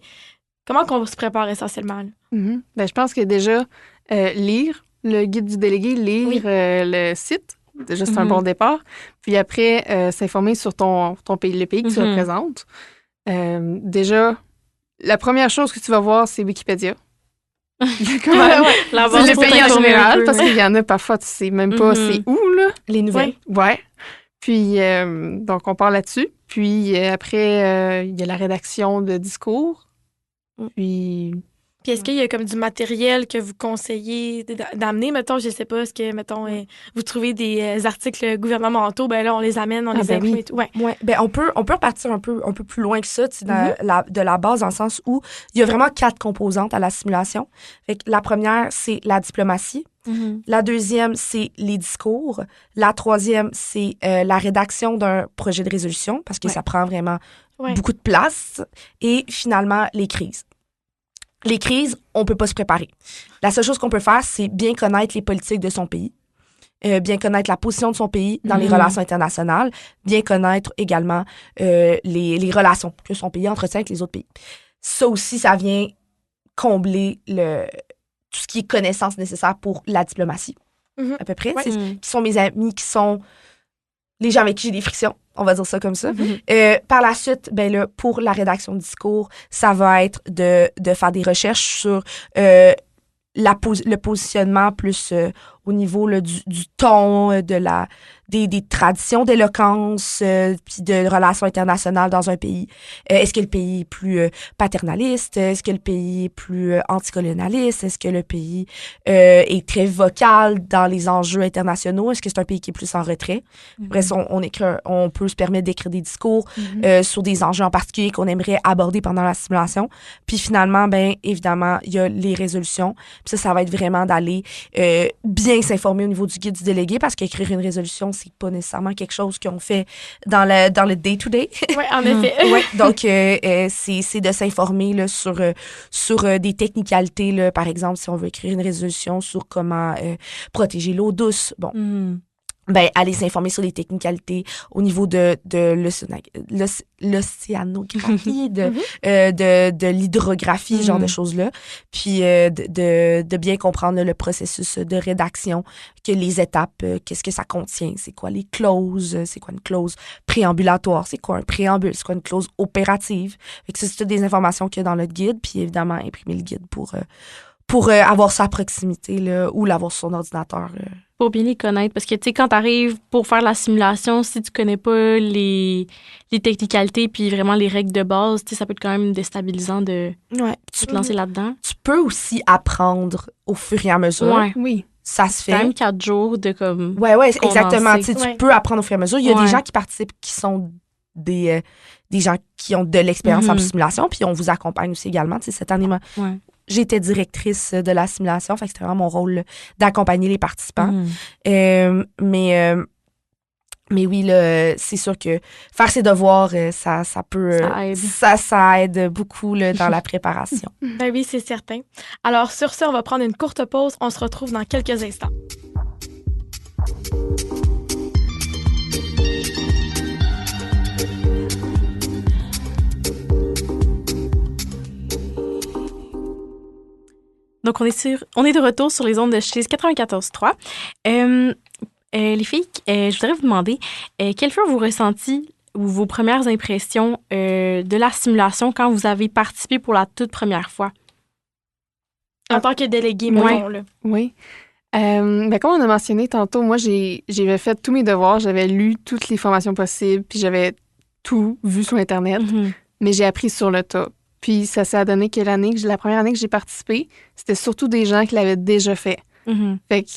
Speaker 2: comment qu'on se prépare essentiellement?
Speaker 3: Ben, je pense que déjà, lire le guide du délégué, lire le site, déjà, c'est un bon départ. Puis après, s'informer sur ton pays, le pays que tu représentes. Déjà, la première chose que tu vas voir, c'est Wikipédia. C'est le pays en général, parce qu'il y en a parfois, tu sais même pas c'est où, là.
Speaker 4: Les nouvelles.
Speaker 3: Ouais. Puis, donc, on part là-dessus. Puis, après, il y a la rédaction de discours. Puis
Speaker 2: est-ce qu'il y a comme du matériel que vous conseillez d'amener? Mettons, je sais pas, est-ce que, mettons, vous trouvez des articles gouvernementaux, ben là, on les amène, on les imprime et tout. Ouais.
Speaker 4: Ben on peut repartir un peu plus loin que ça, de la base, dans le sens où il y a vraiment 4 composantes à la simulation. Fait que la première, c'est la diplomatie. La deuxième, c'est les discours. La troisième, c'est la rédaction d'un projet de résolution, parce que ça prend vraiment beaucoup de place. Et finalement, les crises. Les crises, on peut pas se préparer. La seule chose qu'on peut faire, c'est bien connaître les politiques de son pays, bien connaître la position de son pays dans les relations internationales, bien connaître également les relations que son pays entretient avec les autres pays. Ça aussi, ça vient combler tout ce qui est connaissance nécessaire pour la diplomatie, à peu près. Qui sont mes amis, qui sont les gens avec qui j'ai des frictions, on va dire ça comme ça. Par la suite, ben là, pour la rédaction de discours, ça va être de faire des recherches sur le positionnement plus au niveau là, du ton, des traditions d'éloquence, puis de relations internationales dans un pays. Est-ce que le pays est plus paternaliste? Est-ce que le pays est plus anticolonialiste? Est-ce que le pays est très vocal dans les enjeux internationaux? Est-ce que c'est un pays qui est plus en retrait? Après ça, on peut se permettre d'écrire des discours sur des enjeux en particulier qu'on aimerait aborder pendant la simulation. Puis finalement, ben évidemment, il y a les résolutions. Puis ça va être vraiment d'aller bien s'informer au niveau du guide du délégué, parce qu'écrire une résolution, c'est pas nécessairement quelque chose qu'on fait dans le day-to-day.
Speaker 2: Oui, en effet.
Speaker 4: Ouais, donc, c'est de s'informer là, sur des technicalités. Là, par exemple, si on veut écrire une résolution sur comment protéger l'eau douce, bon, ben, aller s'informer sur les technicalités au niveau de l'océanographie, de l'hydrographie, ce genre de choses-là. Puis de bien comprendre le processus de rédaction, que les étapes, qu'est-ce que ça contient, c'est quoi les clauses, c'est quoi une clause préambulatoire, c'est quoi un préambule, c'est quoi une clause opérative. Fait que c'est toutes des informations qu'il y a dans notre guide, puis évidemment imprimer le guide pour avoir ça à proximité là, ou l'avoir sur son ordinateur.
Speaker 1: Pour bien les connaître, parce que, tu sais, quand tu arrives pour faire la simulation, si tu connais pas les technicalités puis vraiment les règles de base, tu sais, ça peut être quand même déstabilisant de te lancer là-dedans.
Speaker 4: Tu peux aussi apprendre au fur et à mesure.
Speaker 1: Ouais.
Speaker 3: Oui.
Speaker 4: Ça se fait.
Speaker 1: Quand même 4 jours de comme.
Speaker 4: Ouais, exactement. Tu peux apprendre au fur et à mesure. Il y a des gens qui participent qui sont des gens qui ont de l'expérience en simulation, puis on vous accompagne aussi également. Tu sais, cette année, j'étais directrice de la simulation, fait que c'était vraiment mon rôle là, d'accompagner les participants. Mais oui, là, c'est sûr que faire ses devoirs, ça peut... Ça aide beaucoup là, dans la préparation.
Speaker 2: Ben oui, c'est certain. Alors, sur ce, on va prendre une courte pause. On se retrouve dans quelques instants.
Speaker 1: Donc, on est de retour sur les ondes de Chiz 94.3. Les filles, je voudrais vous demander, quels furent vos ressentis ou vos premières impressions de la simulation quand vous avez participé pour la toute première fois?
Speaker 2: En tant que délégué,
Speaker 3: là. Oui. Comme on a mentionné tantôt, moi, j'avais fait tous mes devoirs, j'avais lu toutes les formations possibles, puis j'avais tout vu sur Internet, mais j'ai appris sur le tas. Puis ça s'est donné que la première année que j'ai participé, c'était surtout des gens qui l'avaient déjà fait. Fait que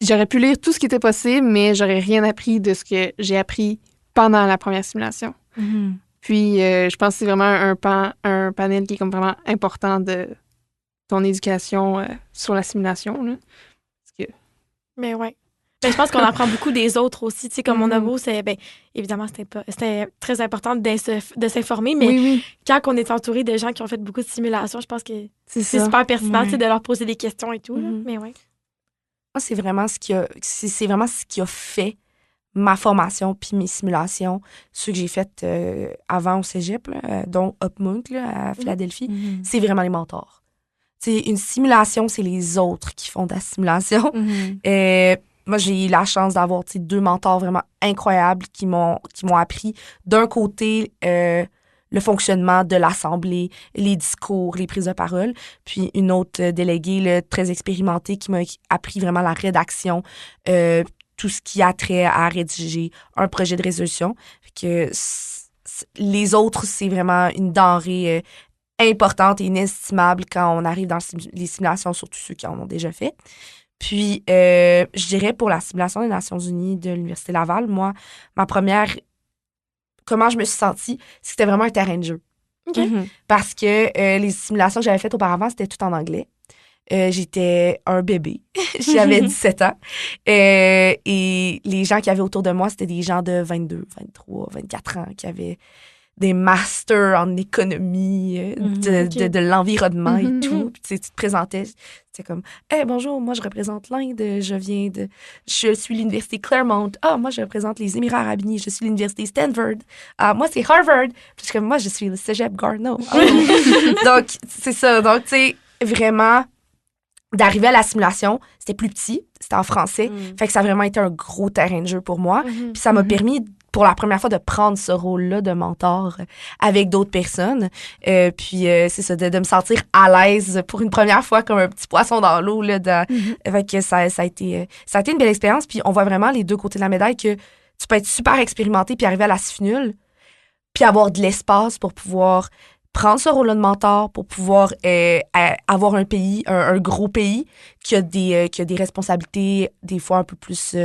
Speaker 3: j'aurais pu lire tout ce qui était possible, mais j'aurais rien appris de ce que j'ai appris pendant la première simulation. Puis je pense que c'est vraiment un panel qui est comme vraiment important de ton éducation sur la simulation, là. Parce que...
Speaker 2: Mais ouais. Ben, je pense qu'on apprend beaucoup des autres aussi. Tu sais, comme mon abo, évidemment, c'était très important de s'informer, mais quand on est entouré de gens qui ont fait beaucoup de simulations, je pense que c'est super pertinent de leur poser des questions et tout. Là. Mais ouais.
Speaker 4: Moi, c'est vraiment ce qui a fait ma formation puis mes simulations, ceux que j'ai faites avant au cégep, là, dont Upmunk là, à Philadelphie, c'est vraiment les mentors. T'sais, une simulation, c'est les autres qui font de la simulation. Moi, j'ai eu la chance d'avoir 2 mentors vraiment incroyables qui m'ont appris, d'un côté, le fonctionnement de l'Assemblée, les discours, les prises de parole, puis une autre déléguée là, très expérimentée qui m'a appris vraiment la rédaction, tout ce qui a trait à rédiger un projet de résolution. Fait que les autres, c'est vraiment une denrée importante et inestimable quand on arrive dans les simulations, surtout ceux qui en ont déjà fait. Puis, je dirais pour la simulation des Nations Unies de l'Université Laval, moi, ma première... Comment je me suis sentie, c'était vraiment un terrain de jeu. Parce que les simulations que j'avais faites auparavant, c'était tout en anglais. J'étais un bébé. J'avais 17 ans. Et les gens qui avaient autour de moi, c'était des gens de 22, 23, 24 ans qui avaient des masters en économie, de l'environnement et tout. Puis, tu te présentais, c'était comme « Hey, bonjour, moi, je représente l'Inde, je suis l'Université Claremont. Ah, moi, je représente les Émirats Arabes Unis, je suis l'Université Stanford. Ah, moi, c'est Harvard. » Puis, comme moi, je suis le Cégep Garneau. Donc, c'est ça. Donc, tu sais, vraiment, d'arriver à la simulation, c'était plus petit, c'était en français. Fait que ça a vraiment été un gros terrain de jeu pour moi. Puis, ça m'a permis pour la première fois de prendre ce rôle-là de mentor avec d'autres personnes. Puis c'est ça, de me sentir à l'aise pour une première fois comme un petit poisson dans l'eau. Là, fait que ça a été une belle expérience. Puis on voit vraiment les deux côtés de la médaille que tu peux être super expérimenté puis arriver à la CIFNUL puis avoir de l'espace pour pouvoir prendre ce rôle-là de mentor, pour pouvoir avoir un pays, un gros pays qui a des responsabilités des fois un peu plus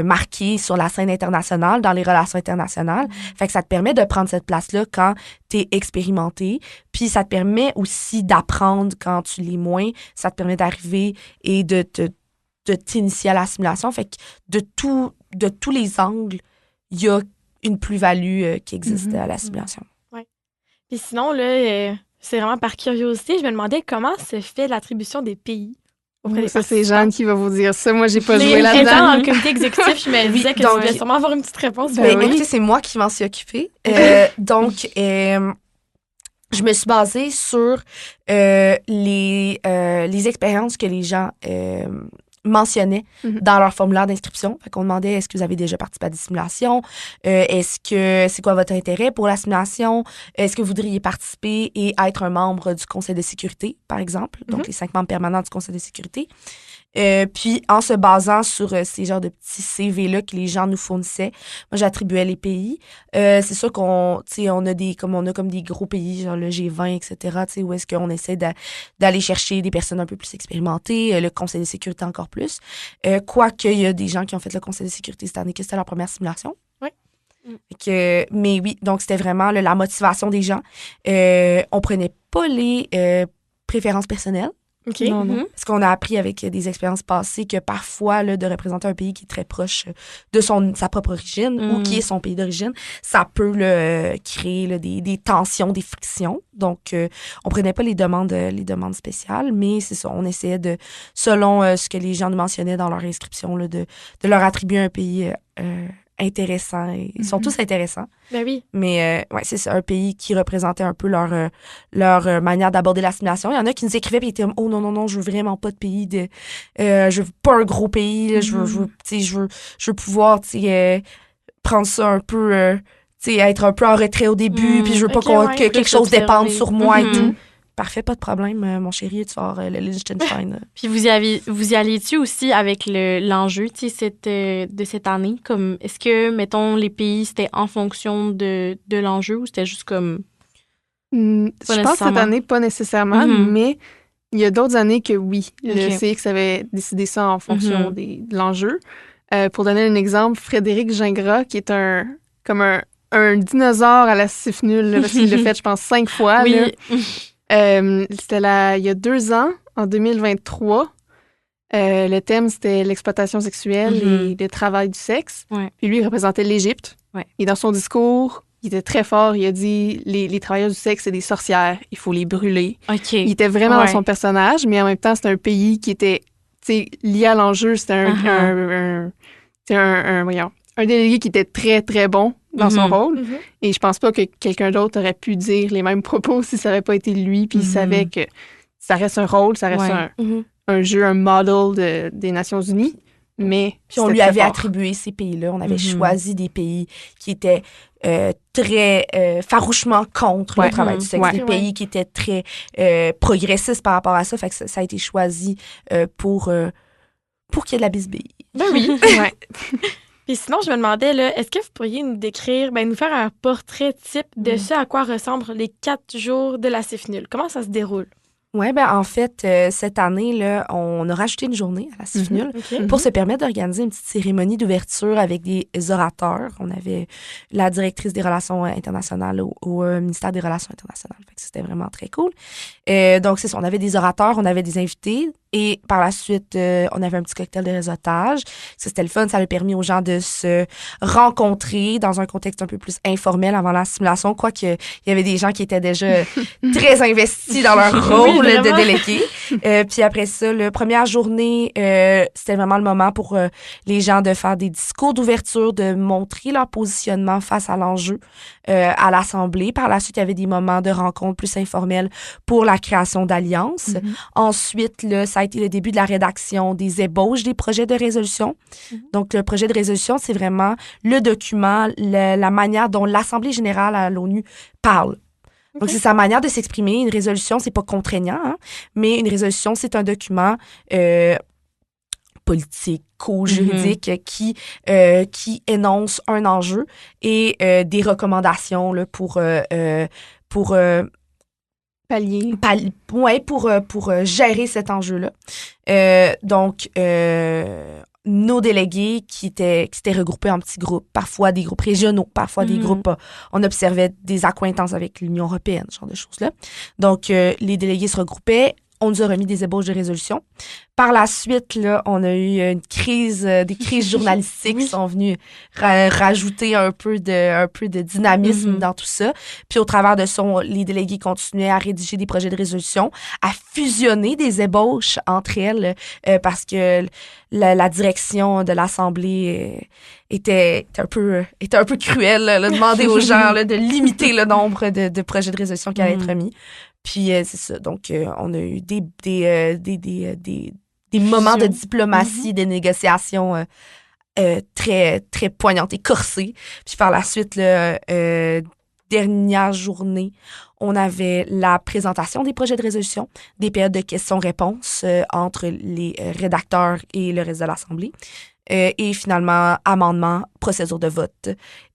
Speaker 4: marquées sur la scène internationale, dans les relations internationales. Fait que ça te permet de prendre cette place-là quand t'es expérimenté, puis ça te permet aussi d'apprendre quand tu l'es moins, ça te permet d'arriver et de t'initier à la simulation. Fait que de tous les angles, il y a une plus-value qui existe à la simulation.
Speaker 2: Puis sinon, là, c'est vraiment par curiosité, je me demandais comment se fait l'attribution des pays.
Speaker 3: Ça, c'est Jeanne qui va vous dire ça. Moi, j'ai pas joué là-dedans.
Speaker 2: Étant dans le comité exécutif, je me disais que tu devais sûrement avoir une petite réponse.
Speaker 4: Écoutez, c'est moi qui m'en suis occupée. Donc, je me suis basée sur les expériences que les gens mentionnaient dans leur formulaire d'inscription. Fait qu'on demandait, est-ce que vous avez déjà participé à des simulations? C'est quoi votre intérêt pour la simulation? Est-ce que vous voudriez participer et être un membre du Conseil de sécurité, par exemple? Donc, les 5 membres permanents du Conseil de sécurité. Puis, en se basant sur ces genres de petits CV-là que les gens nous fournissaient, moi, j'attribuais les pays. C'est sûr qu'on a comme des gros pays, genre le G20, etc., où est-ce qu'on essaie d'aller chercher des personnes un peu plus expérimentées, le Conseil de sécurité encore plus. Quoique, il y a des gens qui ont fait le Conseil de sécurité cette année, que c'était leur première simulation.
Speaker 2: Oui.
Speaker 4: Mais oui, donc c'était vraiment la motivation des gens. On prenait pas les préférences personnelles.
Speaker 2: Okay.
Speaker 3: Non.
Speaker 4: Parce qu'on a appris avec des expériences passées que parfois, là, de représenter un pays qui est très proche de sa propre origine ou qui est son pays d'origine, ça peut créer là, des tensions, des frictions. Donc, on prenait pas les demandes spéciales, mais c'est ça, on essayait selon ce que les gens nous mentionnaient dans leur inscription, là, de leur attribuer un pays intéressants. Ils sont tous intéressants.
Speaker 2: Ben oui.
Speaker 4: Mais c'est un pays qui représentait un peu leur manière d'aborder l'assimilation. Il y en a qui nous écrivaient et étaient comme, oh non, je veux vraiment pas de pays je veux pas un gros pays, là, je veux pouvoir, prendre ça un peu, être un peu en retrait au début, puis je veux pas que quelque chose dépende sur moi et tout. Parfait, pas de problème, mon chéri, tu vas voir le Liechtenstein.
Speaker 1: Puis vous y alliez-tu aussi avec l'enjeu de cette année? Comme, est-ce que, mettons, les pays, c'était en fonction de l'enjeu ou c'était juste comme...
Speaker 3: Je pense que cette année, pas nécessairement, mais il y a d'autres années que oui. Le CX avait décidé ça en fonction de l'enjeu. Pour donner un exemple, Frédéric Gingras, qui est comme un dinosaure à la CIFNUL, parce qu'il l'a fait, je pense, 5 fois.
Speaker 1: Oui.
Speaker 3: C'était il y a 2 ans, en 2023. Le thème, c'était l'exploitation sexuelle et le travail du sexe.
Speaker 1: Ouais.
Speaker 3: Puis lui, il représentait l'Égypte.
Speaker 1: Ouais.
Speaker 3: Et dans son discours, il était très fort. Il a dit les travailleurs du sexe, c'est des sorcières. Il faut les brûler.
Speaker 1: Okay.
Speaker 3: Il était vraiment dans son personnage, mais en même temps, c'était un pays qui était lié à l'enjeu. C'était un délégué qui était très, très bon dans son rôle. Et je pense pas que quelqu'un d'autre aurait pu dire les mêmes propos si ça n'avait pas été lui. Puis il savait que ça reste un rôle, ça reste un jeu, un model des Nations Unies. Mais
Speaker 4: puis on lui avait attribué ces pays-là. On avait choisi des pays qui étaient très farouchement contre le travail du sexe. Des pays qui étaient très progressistes par rapport à ça. Fait que ça a été choisi pour qu'il y ait de la bisbille.
Speaker 2: Ben oui. Puis sinon, je me demandais, là, est-ce que vous pourriez nous décrire, nous faire un portrait type de ce à quoi ressemblent les 4 jours de la CIFNUL? Comment ça se déroule?
Speaker 4: Oui, en fait, cette année, là, on a rajouté une journée à la CIFNUL pour se permettre d'organiser une petite cérémonie d'ouverture avec des orateurs. On avait la directrice des relations internationales au ministère des Relations internationales. Fait que c'était vraiment très cool. Donc, c'est ça, on avait des orateurs, on avait des invités. Et par la suite, on avait un petit cocktail de réseautage. Ça, c'était le fun. Ça a permis aux gens de se rencontrer dans un contexte un peu plus informel avant la simulation, quoique il y avait des gens qui étaient déjà très investis dans leur rôle de délégué. Puis après ça, la première journée, c'était vraiment le moment pour les gens de faire des discours d'ouverture, de montrer leur positionnement face à l'enjeu à l'Assemblée. Par la suite, il y avait des moments de rencontres plus informels pour la création d'alliances. Ensuite, ça a été le début de la rédaction des ébauches des projets de résolution. Donc, le projet de résolution, c'est vraiment le document, la manière dont l'Assemblée générale à l'ONU parle. Donc, c'est sa manière de s'exprimer. Une résolution, c'est pas contraignant, mais une résolution, c'est un document politique, juridique qui énonce un enjeu et des recommandations là, pour pour gérer cet enjeu-là. Donc, nos délégués qui étaient regroupés en petits groupes, parfois des groupes régionaux, parfois des groupes, on observait des accointances avec l'Union européenne, ce genre de choses-là. Donc, les délégués se regroupaient. On nous a remis des ébauches de résolution. Par la suite, là, on a eu des crises journalistiques qui sont venues rajouter un peu de dynamisme dans tout ça. Puis au travers de ça, les délégués continuaient à rédiger des projets de résolution, à fusionner des ébauches entre elles, parce que la direction de l'Assemblée était un peu cruelle, là, demander aux gens là, de limiter le nombre de projets de résolution qui allaient être remis. Puis c'est ça. Donc, on a eu des moments de diplomatie, des négociations très, très poignantes et corsées. Puis par la suite, dernière journée, on avait la présentation des projets de résolution, des périodes de questions-réponses entre les rédacteurs et le reste de l'Assemblée. Et finalement, amendement, procédure de vote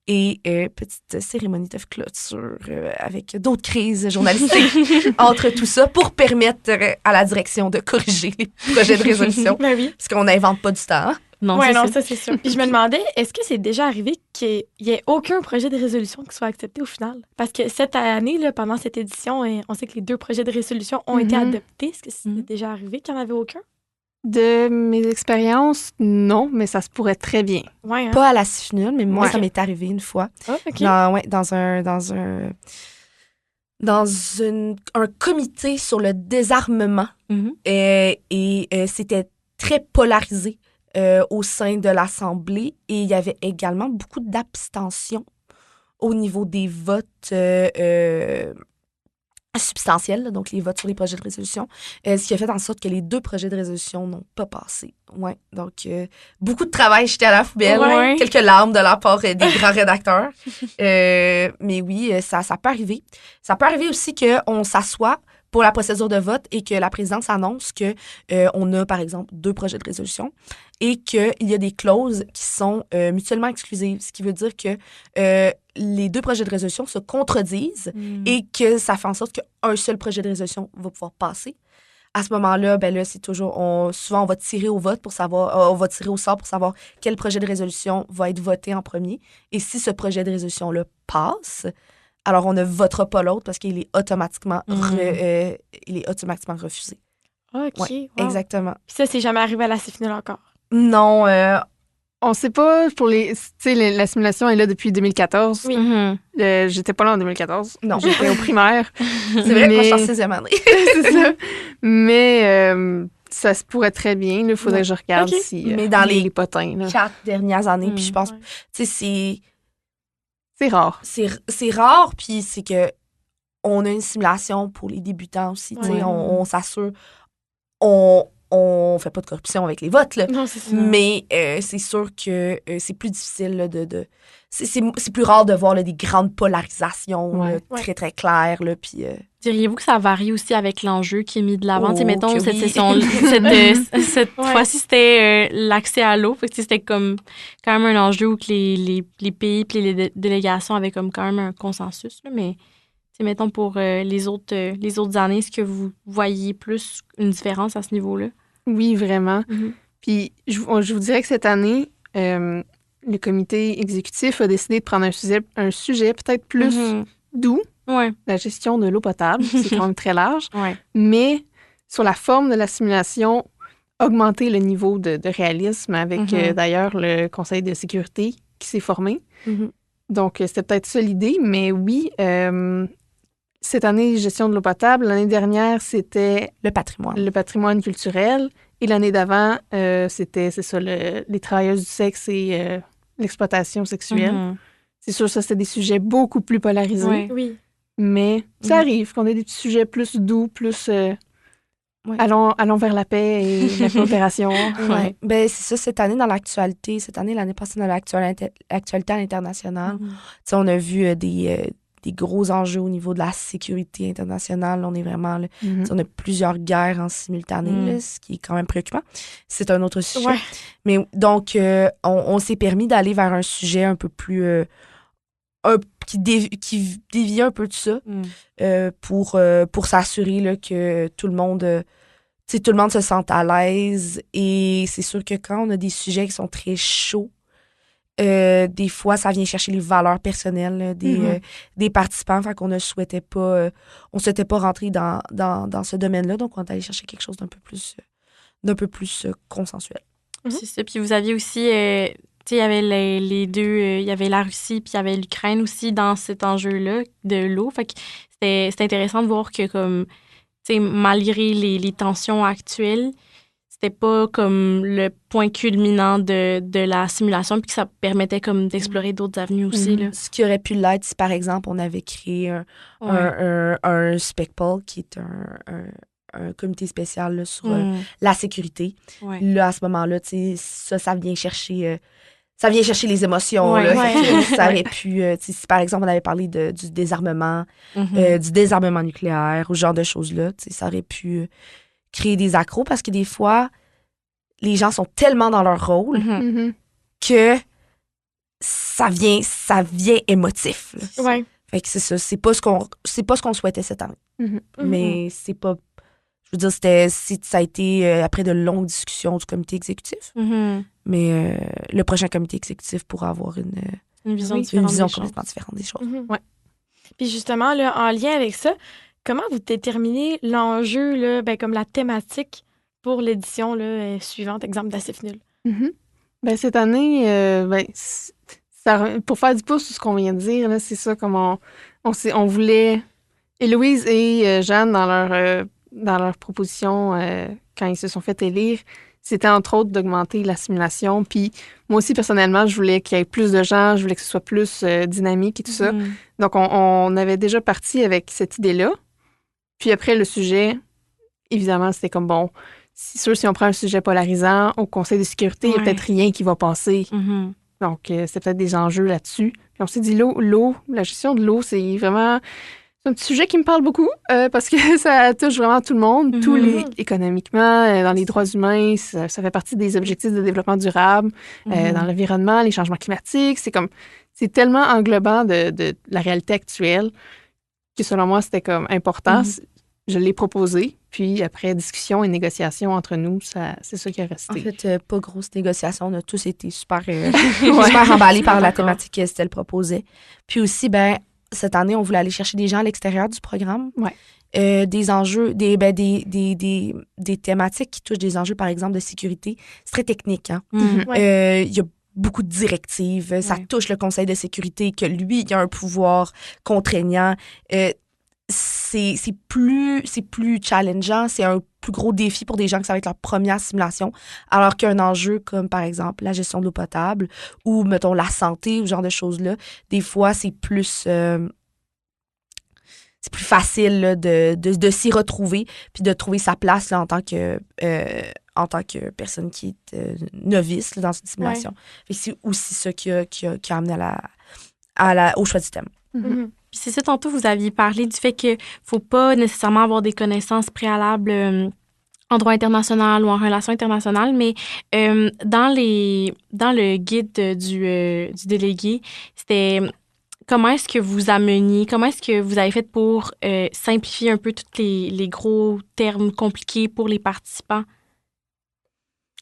Speaker 4: et petite cérémonie de clôture avec d'autres crises journalistiques entre tout ça pour permettre à la direction de corriger les projets de résolution. Parce qu'on n'invente pas du temps. Hein?
Speaker 2: Non, ça c'est sûr. Puis je me demandais, est-ce que c'est déjà arrivé qu'il n'y ait aucun projet de résolution qui soit accepté au final? Parce que cette année, là, pendant cette édition, on sait que les 2 projets de résolution ont été adoptés. Est-ce que c'est déjà arrivé qu'il n'y en avait aucun?
Speaker 3: De mes expériences, non, mais ça se pourrait très bien.
Speaker 2: Ouais,
Speaker 4: Pas à la CIFNUL, mais moi, ça m'est arrivé une fois.
Speaker 2: Oh, OK.
Speaker 4: Dans un comité sur le désarmement. Et c'était très polarisé au sein de l'Assemblée et il y avait également beaucoup d'abstentions au niveau des votes substantiels, là, donc les votes sur les projets de résolution, ce qui a fait en sorte que les 2 projets de résolution n'ont pas passé. Ouais, donc beaucoup de travail jeté à la poubelle,
Speaker 1: Ouais.
Speaker 4: quelques larmes de la part des grands rédacteurs. Mais oui, ça peut arriver. Ça peut arriver aussi qu'on s'assoit pour la procédure de vote et que la présidence annonce que on a, par exemple, 2 projets de résolution et qu'il y a des clauses qui sont mutuellement exclusives, ce qui veut dire que les 2 projets de résolution se contredisent et que ça fait en sorte qu'un seul projet de résolution va pouvoir passer. À ce moment-là, ben là, c'est toujours, souvent on va tirer au vote pour savoir, on va tirer au sort pour savoir quel projet de résolution va être voté en premier. Et si ce projet de résolution-là passe, alors on ne votera pas l'autre parce qu'il est automatiquement, refusé.
Speaker 2: OK,
Speaker 4: Ouais,
Speaker 2: wow.
Speaker 4: exactement.
Speaker 2: Puis ça, c'est jamais arrivé à la CFNUL encore.
Speaker 4: Non,
Speaker 3: On sait pas pour les. Tu sais, la simulation est là depuis 2014.
Speaker 2: Oui.
Speaker 3: J'étais pas là en 2014.
Speaker 4: Non.
Speaker 3: J'étais au primaire.
Speaker 4: c'est vrai que moi, je suis en 6e année.
Speaker 3: C'est ça. Mais ça se pourrait très bien. Il faudrait que je regarde
Speaker 2: Ok.
Speaker 3: si.
Speaker 4: Mais dans les
Speaker 3: potins, là.
Speaker 4: 4 dernières années, puis je pense,
Speaker 2: Ouais.
Speaker 4: tu sais,
Speaker 3: C'est rare.
Speaker 4: c'est rare, puis c'est que on a une simulation pour les débutants aussi, tu sais,
Speaker 2: Ouais.
Speaker 4: on s'assure, on fait pas de corruption avec les votes, là.
Speaker 2: Non, c'est ça.
Speaker 4: Mais c'est sûr que c'est plus difficile là, c'est plus rare de voir là, des grandes polarisations là,
Speaker 2: Ouais.
Speaker 4: très, très claires. Là, puis,
Speaker 1: Diriez-vous que ça varie aussi avec l'enjeu qui est mis de l'avant?
Speaker 4: Oh,
Speaker 1: Tu sais, mettons,
Speaker 4: que
Speaker 1: cette
Speaker 4: oui.
Speaker 1: session, cette
Speaker 2: Ouais.
Speaker 1: fois-ci, c'était l'accès à l'eau. Fait que, tu sais, c'était comme quand même un enjeu où que les pays et les délégations avaient comme quand même un consensus. Là, mais, tu sais, mettons, pour les autres années, est-ce que vous voyez plus une différence à ce niveau-là?
Speaker 3: Oui, vraiment.
Speaker 1: Mhm.
Speaker 3: Puis je vous dirais que cette année, le comité exécutif a décidé de prendre un sujet peut-être plus
Speaker 1: Mhm.
Speaker 3: doux,
Speaker 1: Ouais,
Speaker 3: la gestion de l'eau potable. C'est quand même très large.
Speaker 1: ouais.
Speaker 3: Mais sur la forme de la simulation, augmenter le niveau de réalisme avec
Speaker 1: Mhm.
Speaker 3: d'ailleurs le Conseil de sécurité qui s'est formé.
Speaker 4: Mhm.
Speaker 3: Donc, c'était peut-être ça l'idée, mais oui, cette année, gestion de l'eau potable. L'année dernière, c'était
Speaker 4: le patrimoine.
Speaker 3: le patrimoine culturel. Et l'année d'avant, c'est ça, les travailleuses du sexe et l'exploitation sexuelle.
Speaker 1: Mhm.
Speaker 3: C'est sûr, ça, c'est des sujets beaucoup plus polarisés.
Speaker 1: Ouais.
Speaker 2: Oui.
Speaker 3: Mais ça
Speaker 4: Mhm.
Speaker 3: arrive qu'on ait des petits sujets plus doux, plus
Speaker 4: Ouais.
Speaker 3: allons vers la paix et la coopération.
Speaker 4: Ouais. Ben, c'est ça, cette année dans l'actualité, l'année passée dans l'actualité à l'international,
Speaker 1: Mhm.
Speaker 4: tu sais, on a vu des gros enjeux au niveau de la sécurité internationale. On est vraiment, là,
Speaker 3: Mhm.
Speaker 4: tu sais, on a plusieurs guerres en simultané, là, ce qui est quand même préoccupant. C'est un autre sujet.
Speaker 2: Ouais.
Speaker 4: Mais donc, on s'est permis d'aller vers un sujet un peu plus... qui dévie un peu de ça
Speaker 1: Mhm.
Speaker 4: pour s'assurer là, que tout le monde... tu sais, tout le monde se sente à l'aise. Et c'est sûr que quand on a des sujets qui sont très chauds, des fois, ça vient chercher les valeurs personnelles là, des participants. Fait qu'on ne souhaitait pas, on souhaitait pas rentrer dans ce domaine-là. Donc, on est allé chercher quelque chose d'un peu plus consensuel.
Speaker 1: C'est ça. Puis vous aviez aussi, tu sais, il y avait les deux, il y avait la Russie puis il y avait l'Ukraine aussi dans cet enjeu-là de l'eau. Fait que c'était intéressant de voir que, comme, tu sais, malgré les tensions actuelles, c'était pas comme le point culminant de la simulation puis que ça permettait comme d'explorer d'autres avenues aussi, là.
Speaker 4: Ce qui aurait pu l'être si, par exemple, on avait créé un SPECPOL, qui est un comité spécial là, sur la sécurité.
Speaker 1: Ouais.
Speaker 4: Là, à ce moment-là, tu sais, ça vient chercher... ça vient chercher les émotions.
Speaker 1: Ouais.
Speaker 4: Là,
Speaker 2: Ouais.
Speaker 4: Fait que ça aurait pu... tu sais, si par exemple, on avait parlé du désarmement, du désarmement nucléaire, ou ce genre de choses-là, tu sais, ça aurait pu créer des accros parce que des fois, les gens sont tellement dans leur rôle
Speaker 3: Mhm.
Speaker 4: que ça vient émotif. Là.
Speaker 2: Ouais.
Speaker 4: Fait que c'est ça. C'est pas ce qu'on souhaitait cette année.
Speaker 3: Mhm.
Speaker 4: Mais c'est pas... Je veux dire, ça a été après de longues discussions du comité exécutif.
Speaker 1: Mhm.
Speaker 4: Mais le prochain comité exécutif pourra avoir une
Speaker 1: Une vision
Speaker 2: Oui,
Speaker 1: différente.
Speaker 4: vision
Speaker 1: des choses.
Speaker 4: complètement différente des choses.
Speaker 2: Mhm.
Speaker 3: Ouais.
Speaker 2: Puis justement, là, en lien avec ça, comment vous déterminez l'enjeu, là, ben, comme la thématique pour l'édition là, suivante, exemple de la CFNUL?
Speaker 3: Mhm. Ben, cette année, pour faire du pouce sur ce qu'on vient de dire, là, c'est ça, comme on voulait... Héloïse et Jeanne, dans leur proposition, quand ils se sont fait élire, c'était entre autres d'augmenter l'assimilation. Puis moi aussi, personnellement, je voulais qu'il y ait plus de gens, je voulais que ce soit plus dynamique et tout ça. Donc, on avait déjà parti avec cette idée-là. Puis après, le sujet, évidemment, c'était comme, bon, c'est sûr, si on prend un sujet polarisant au Conseil de sécurité, il n'y a peut-être rien qui va passer. Donc, c'est peut-être des enjeux là-dessus. Puis on s'est dit, l'eau, la gestion de l'eau, c'est vraiment... C'est un petit sujet qui me parle beaucoup parce que ça touche vraiment tout le monde, économiquement, dans les droits humains, ça fait partie des objectifs de développement durable, dans l'environnement, les changements climatiques. C'est tellement englobant de la réalité actuelle que selon moi, c'était comme important. Je l'ai proposé, puis après discussion et négociation entre nous, c'est ça qui est resté.
Speaker 4: En fait, pas grosse négociation, on a tous été super emballés par la thématique qu'Estelle proposait. Puis aussi, cette année, on voulait aller chercher des gens à l'extérieur du programme. Des enjeux, des thématiques qui touchent des enjeux, par exemple, de sécurité. C'est très technique. Hein? Y a beaucoup de directives. Ça touche le Conseil de sécurité, que lui, il a un pouvoir contraignant. C'est plus challengeant. C'est un plus gros défi pour des gens que ça va être leur première simulation. Alors qu'un enjeu comme, par exemple, la gestion de l'eau potable ou, mettons, la santé ou ce genre de choses-là, des fois, c'est plus facile là, de s'y retrouver puis de trouver sa place là, en tant que personne qui est novice là, dans une simulation. Fait que c'est aussi ça qui a amené au choix du thème.
Speaker 1: Puis c'est ça, tantôt, vous aviez parlé du fait qu'il ne faut pas nécessairement avoir des connaissances préalables en droit international ou en relations internationales, mais dans le guide du délégué, c'était comment est-ce que vous ameniez, comment est-ce que vous avez fait pour simplifier un peu tous les gros termes compliqués pour les participants?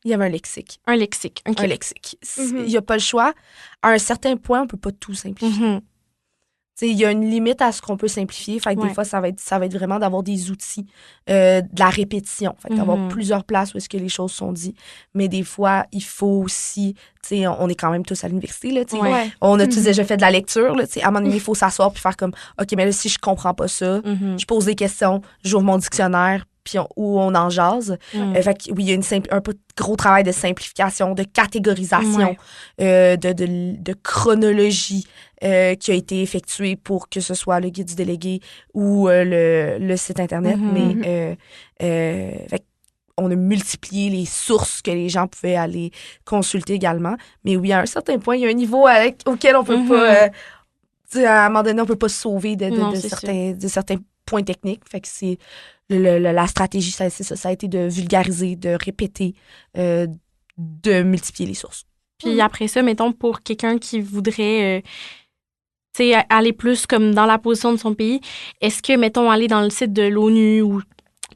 Speaker 4: Il y avait un lexique.
Speaker 1: Un lexique, OK.
Speaker 4: Un lexique. Il n'y a pas le choix. À un certain point, on ne peut pas tout simplifier. Il y a une limite à ce qu'on peut simplifier. Fait que des fois, ça va être vraiment d'avoir des outils, de la répétition. Fait que d'avoir plusieurs places où est-ce que les choses sont dites. Mais des fois, il faut aussi... on est quand même tous à l'université. Là, on a tous déjà fait de la lecture. Là, à un moment donné, il faut s'asseoir puis faire comme « OK, mais là, si je comprends pas ça, je pose des questions, j'ouvre mon dictionnaire, puis où on en jase. » Fait que, oui, il y a un peu de gros travail de simplification, de catégorisation, de chronologie qui a été effectué pour que ce soit le guide du délégué ou le site Internet. Mais fait on a multiplié les sources que les gens pouvaient aller consulter également. Mais oui, à un certain point, il y a un niveau auquel on peut pas... à un moment donné, on peut pas se sauver de certains points techniques. Fait que c'est... la stratégie, ça a été de vulgariser, de répéter, de multiplier les sources.
Speaker 1: Puis après ça, mettons, pour quelqu'un qui voudrait aller plus comme dans la position de son pays, est-ce que, mettons, aller dans le site de l'ONU ou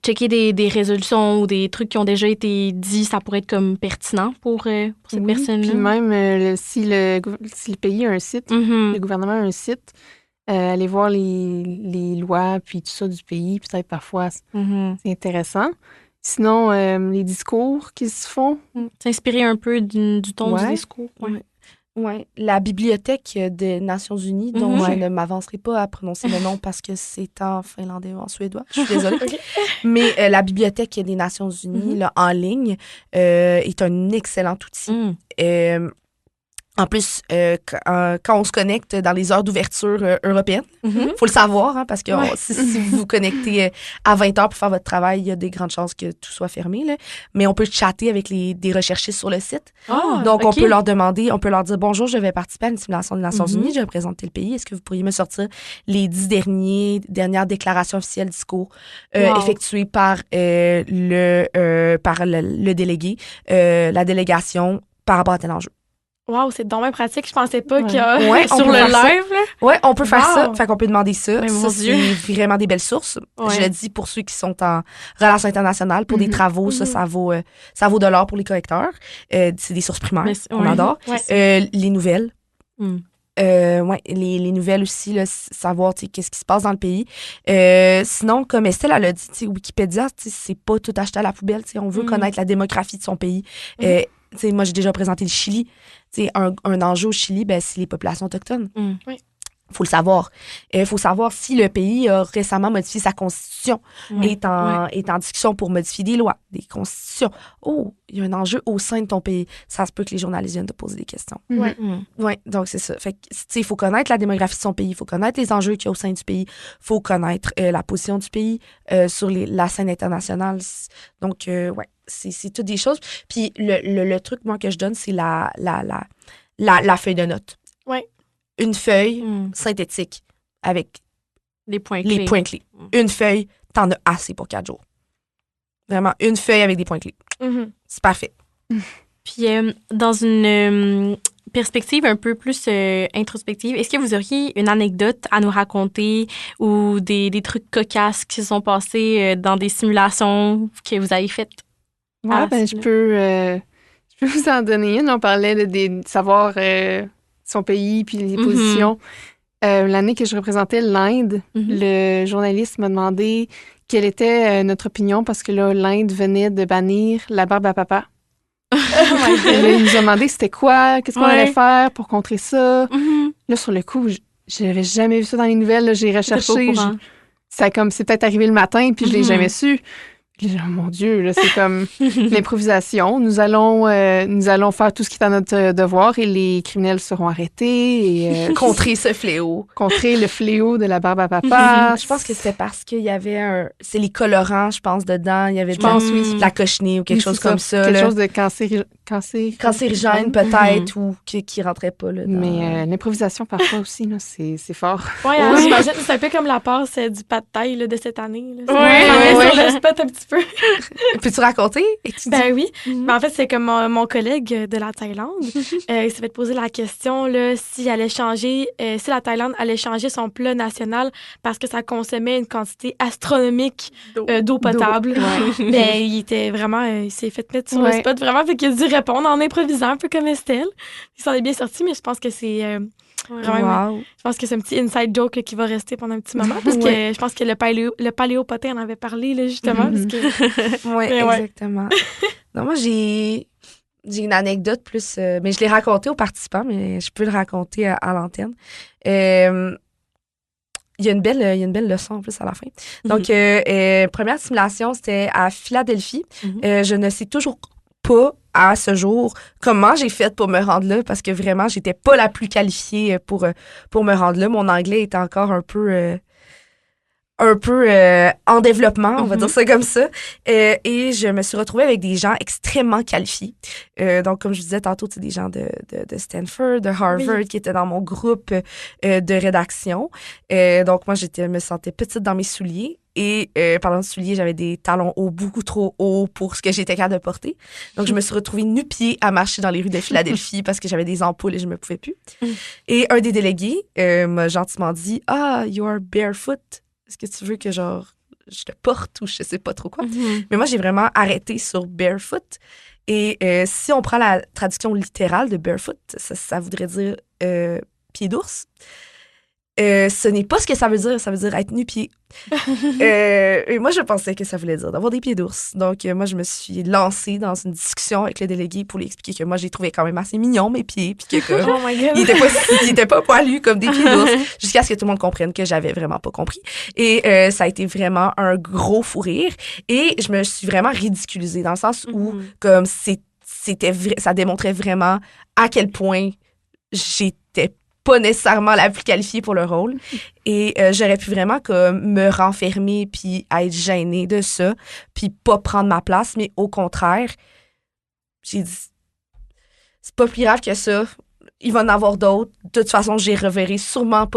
Speaker 1: checker des résolutions ou des trucs qui ont déjà été dits, ça pourrait être comme pertinent pour cette personne-là?
Speaker 3: Puis même si le pays a un site, le gouvernement a un site, aller voir les lois puis tout ça du pays, peut-être parfois c'est intéressant. Sinon, les discours qui se font.
Speaker 1: S'inspirer un peu du ton du discours.
Speaker 4: Oui, la Bibliothèque des Nations Unies, dont je ne m'avancerai pas à prononcer le nom parce que c'est en finlandais ou en suédois, je suis désolée. Mais la Bibliothèque des Nations Unies, là, en ligne, est un excellent outil. En plus, quand on se connecte dans les heures d'ouverture européennes, faut le savoir, hein, parce que si vous vous connectez à 20 heures pour faire votre travail, il y a des grandes chances que tout soit fermé. Là. Mais on peut chatter avec des recherchistes sur le site. Donc, on peut leur demander, on peut leur dire « Bonjour, je vais participer à une simulation des Nations Unies, je vais présenter le pays. Est-ce que vous pourriez me sortir les 10 dernières déclarations officielles discours effectuées par le délégué, la délégation par rapport à tel enjeu? »
Speaker 2: Wow, c'est dommage pratique. Je pensais pas qu'il y a
Speaker 1: sur le live.
Speaker 4: Oui, on peut faire ça. Fait qu'on peut demander ça.
Speaker 1: Mais
Speaker 4: ça, c'est vraiment des belles sources. Je le dis pour ceux qui sont en relations internationales. Pour des travaux, ça vaut de l'or pour les correcteurs. C'est des sources primaires. On adore. Les nouvelles. Les nouvelles aussi, là, savoir qu'est-ce qui se passe dans le pays. Sinon, comme Estelle elle a dit, Wikipédia, c'est pas tout acheté à la poubelle. On veut connaître la démographie de son pays. Moi, j'ai déjà présenté le Chili. Un enjeu au Chili, c'est les populations autochtones. faut le savoir. Il faut savoir si le pays a récemment modifié sa constitution, est en discussion pour modifier des lois, des constitutions. Oh, il y a un enjeu au sein de ton pays. Ça se peut que les journalistes viennent te poser des questions. Ouais, donc c'est ça. Fait que, tu sais, il faut connaître la démographie de son pays, il faut connaître les enjeux qu'il y a au sein du pays, il faut connaître la position du pays sur la scène internationale. Donc, ouais, c'est toutes des choses. Puis le truc, moi, que je donne, c'est la feuille de notes.
Speaker 2: Ouais.
Speaker 4: Une feuille synthétique avec
Speaker 1: les points
Speaker 4: clés. Une feuille, t'en as assez pour 4 jours. Vraiment, une feuille avec des points clés. C'est parfait.
Speaker 1: Puis, dans une perspective un peu plus introspective, est-ce que vous auriez une anecdote à nous raconter ou des trucs cocasses qui se sont passés dans des simulations que vous avez faites?
Speaker 3: Ouais, je peux vous en donner une. On parlait de savoir son pays puis les positions. L'année que je représentais l'Inde, le journaliste m'a demandé quelle était notre opinion parce que là, l'Inde venait de bannir la barbe à papa. Il nous a demandé c'était quoi, qu'est-ce qu'on allait faire pour contrer ça. Là, sur le coup, je n'avais jamais vu ça dans les nouvelles. Là, j'ai recherché. C'est peut-être arrivé le matin, puis je l'ai jamais su. Oh mon Dieu, là, c'est comme l'improvisation. Nous allons faire tout ce qui est à notre devoir et les criminels seront arrêtés. Et,
Speaker 4: contrer ce fléau.
Speaker 3: Contrer le fléau de la barbe à papa.
Speaker 4: Je pense que c'était parce qu'il y avait c'est les colorants, je pense, dedans. Il y avait
Speaker 3: de
Speaker 4: la cochenille ou quelque chose comme ça.
Speaker 3: Quelque chose de
Speaker 4: cancérigène peut-être ou qui rentrait pas. Là,
Speaker 3: mais l'improvisation parfois aussi, là, c'est fort.
Speaker 2: Oui, j'imagine c'est un peu comme la passe du pas de taille de cette année. Là.
Speaker 4: Oui.
Speaker 2: Sur le spot un petit peu.
Speaker 4: Peux-tu raconter?
Speaker 2: Oui. Mais en fait, c'est comme mon collègue de la Thaïlande. Il s'est fait poser la question là, si la Thaïlande allait changer son plat national parce que ça consommait une quantité astronomique d'eau potable. Mais il s'est fait mettre sur le spot vraiment, fait qu'il a dû répondre en improvisant, un peu comme Estelle. Il s'en est bien sorti, mais je pense que c'est je pense que c'est un petit inside joke qui va rester pendant un petit moment parce que je pense que le paléopotin en avait parlé là, justement.
Speaker 4: Oui, exactement. Non, moi, j'ai une anecdote plus... mais je l'ai racontée aux participants, mais je peux le raconter à l'antenne. Il y a une belle leçon en plus à la fin. Donc, première simulation, c'était à Philadelphie. Je ne sais toujours pas à ce jour comment j'ai fait pour me rendre là parce que vraiment, j'étais pas la plus qualifiée pour me rendre là. Mon anglais était encore un peu en développement, on va dire ça comme ça. Et je me suis retrouvée avec des gens extrêmement qualifiés. Donc, comme je disais tantôt, des gens de Stanford, de Harvard qui étaient dans mon groupe de rédaction. Donc, moi, me sentais petite dans mes souliers. Et parlant de souliers, j'avais des talons hauts beaucoup trop hauts pour ce que j'étais capable de porter. Donc, je me suis retrouvée nu-pied à marcher dans les rues de Philadelphie parce que j'avais des ampoules et je me pouvais plus. Et un des délégués m'a gentiment dit « Ah, you are barefoot. Est-ce que tu veux que, je te porte ou je sais pas trop quoi? » Mais moi, j'ai vraiment arrêté sur barefoot. Et si on prend la traduction littérale de barefoot, ça voudrait dire pied d'ours. Ce n'est pas ce que ça veut dire être nu-pied. Et moi, je pensais que ça voulait dire d'avoir des pieds d'ours. Donc, moi, je me suis lancée dans une discussion avec le délégué pour lui expliquer que moi, j'ai trouvé quand même assez mignon mes pieds, puis que il était pas poilu comme des pieds d'ours, jusqu'à ce que tout le monde comprenne que j'avais vraiment pas compris. Et ça a été vraiment un gros fou rire. Et je me suis vraiment ridiculisée dans le sens où, comme ça démontrait vraiment à quel point j'étais pas nécessairement la plus qualifiée pour le rôle. Et j'aurais pu vraiment comme me renfermer puis être gênée de ça, puis pas prendre ma place, mais au contraire, j'ai dit, c'est pas plus grave que ça. Il va en avoir d'autres. De toute façon, j'y reverrai sûrement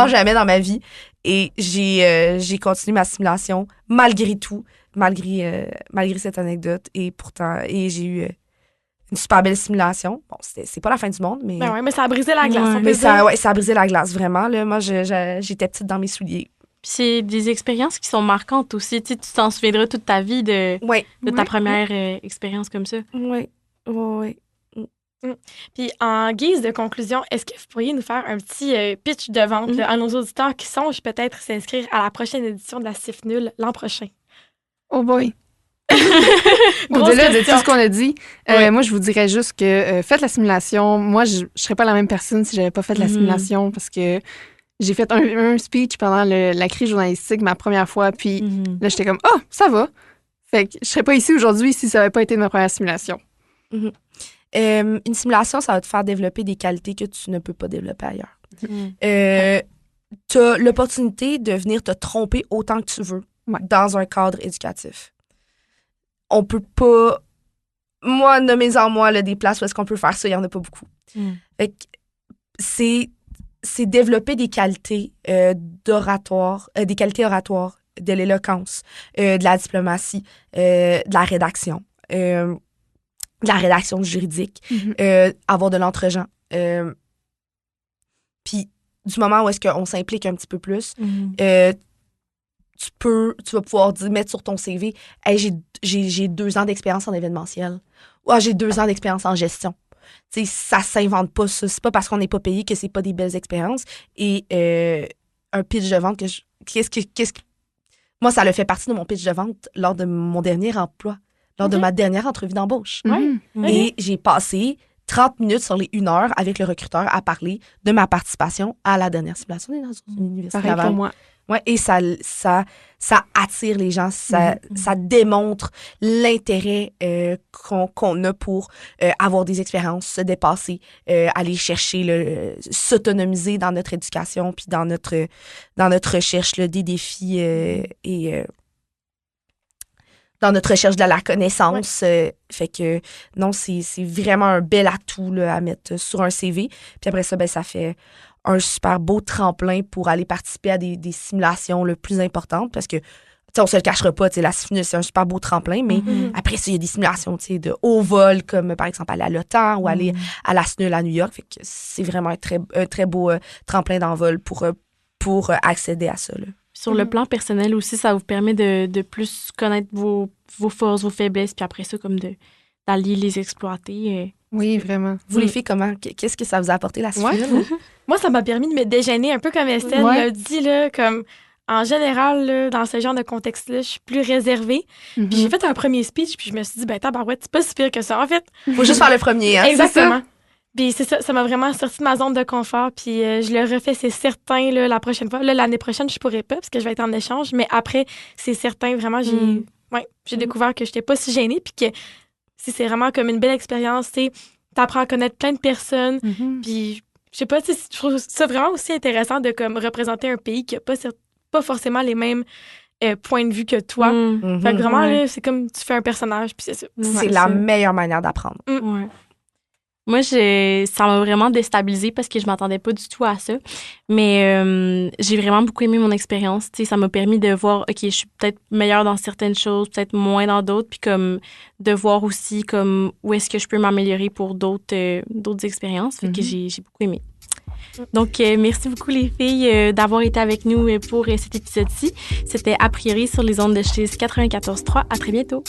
Speaker 4: jamais dans ma vie. Et j'ai continué ma simulation malgré tout, malgré cette anecdote. Et pourtant, j'ai eu une super belle simulation. Bon, c'est pas la fin du monde, mais...
Speaker 2: mais ça a brisé la glace,
Speaker 4: ça a brisé la glace, vraiment. Là, moi, j'étais petite dans mes souliers.
Speaker 1: Puis c'est des expériences qui sont marquantes aussi. Tu t'en souviendras toute ta vie de ta première expérience comme ça.
Speaker 4: Oui.
Speaker 2: Puis en guise de conclusion, est-ce que vous pourriez nous faire un petit pitch de vente à nos auditeurs qui songent peut-être s'inscrire à la prochaine édition de la CIF Nul l'an prochain?
Speaker 3: Oh boy! Au-delà de tout ce qu'on a dit,
Speaker 2: Ouais.
Speaker 3: moi, je vous dirais juste que faites la simulation. Moi, je serais pas la même personne si j'avais pas fait la simulation parce que j'ai fait un speech pendant la crise journalistique ma première fois, puis là, j'étais comme « Ah, ça va! » Fait que je serais pas ici aujourd'hui si ça avait pas été ma première simulation.
Speaker 4: Une simulation, ça va te faire développer des qualités que tu ne peux pas développer ailleurs. Tu as l'opportunité de venir te tromper autant que tu veux dans un cadre éducatif. On peut pas... Moi, nommez-en moi là, des places où est-ce qu'on peut faire ça, il n'y en a pas beaucoup. Fait que c'est développer des qualités d'oratoire, des qualités oratoires, de l'éloquence, de la diplomatie, de la rédaction, de la rédaction juridique, avoir de l'entre-gens. Puis, du moment où est-ce qu'on s'implique un petit peu plus, tu vas pouvoir mettre sur ton CV hey, j'ai 2 ans d'expérience en événementiel. Ou j'ai 2 ans d'expérience en gestion. T'sais, ça s'invente pas, ça. C'est pas parce qu'on n'est pas payé que c'est pas des belles expériences. Et un pitch de vente, moi, ça le fait partie de mon pitch de vente lors de mon dernier emploi, lors de ma dernière entrevue d'embauche. Et j'ai passé 30 minutes sur les 1 heure avec le recruteur à parler de ma participation à la dernière simulation dans une université
Speaker 3: Pareil
Speaker 4: Laval.
Speaker 3: pour moi.
Speaker 4: Ouais, et ça attire les gens, ça démontre l'intérêt qu'on a pour avoir des expériences, se dépasser, aller chercher, s'autonomiser dans notre éducation puis dans notre recherche là, des défis et dans notre recherche de la connaissance. Fait que non, c'est vraiment un bel atout là, à mettre sur un CV. Puis après ça, ben, ça fait un super beau tremplin pour aller participer à des simulations le plus importantes parce que on se le cachera pas, la SIFNUL, c'est un super beau tremplin, mais après ça, il y a des simulations de haut vol, comme par exemple aller à l'OTAN ou aller à la SNUL à New York. Fait que c'est vraiment un très beau tremplin d'envol pour accéder à ça. Là.
Speaker 1: Sur le plan personnel aussi, ça vous permet de plus connaître vos forces, vos faiblesses, puis après ça, comme d'aller les exploiter.
Speaker 3: Oui, vraiment.
Speaker 4: Vous, les filles, comment? Qu'est-ce que ça vous a apporté, la SIFNUL?
Speaker 2: Moi, ça m'a permis de me déjeuner un peu comme Estelle l'a dit, là, comme en général, là, dans ce genre de contexte-là, je suis plus réservée. Puis j'ai fait un premier speech, puis je me suis dit, ben tabarouette, c'est pas si pire que ça, en fait.
Speaker 4: Faut juste faire le premier, hein?
Speaker 2: Exactement. Puis c'est ça m'a vraiment sorti de ma zone de confort, puis je le refais, c'est certain, là, la prochaine fois. Là, l'année prochaine, je pourrais pas, parce que je vais être en échange, mais après, c'est certain, vraiment, j'ai découvert que j'étais pas si gênée, puis que c'est vraiment comme une belle expérience, tu sais, t'apprends à connaître plein de personnes, puis je sais pas, je trouve ça vraiment aussi intéressant de comme représenter un pays qui a pas forcément les mêmes points de vue que toi. Fait que vraiment, là, c'est comme tu fais un personnage, puis c'est ça.
Speaker 4: C'est la meilleure manière d'apprendre.
Speaker 1: Moi, ça m'a vraiment déstabilisée parce que je m'attendais pas du tout à ça. Mais j'ai vraiment beaucoup aimé mon expérience. Tu sais, ça m'a permis de voir, OK, je suis peut-être meilleure dans certaines choses, peut-être moins dans d'autres, puis comme de voir aussi comme où est-ce que je peux m'améliorer pour d'autres expériences. Fait que j'ai beaucoup aimé. Donc, merci beaucoup les filles d'avoir été avec nous pour cet épisode-ci. C'était A priori sur les ondes de chez 94.3. À très bientôt.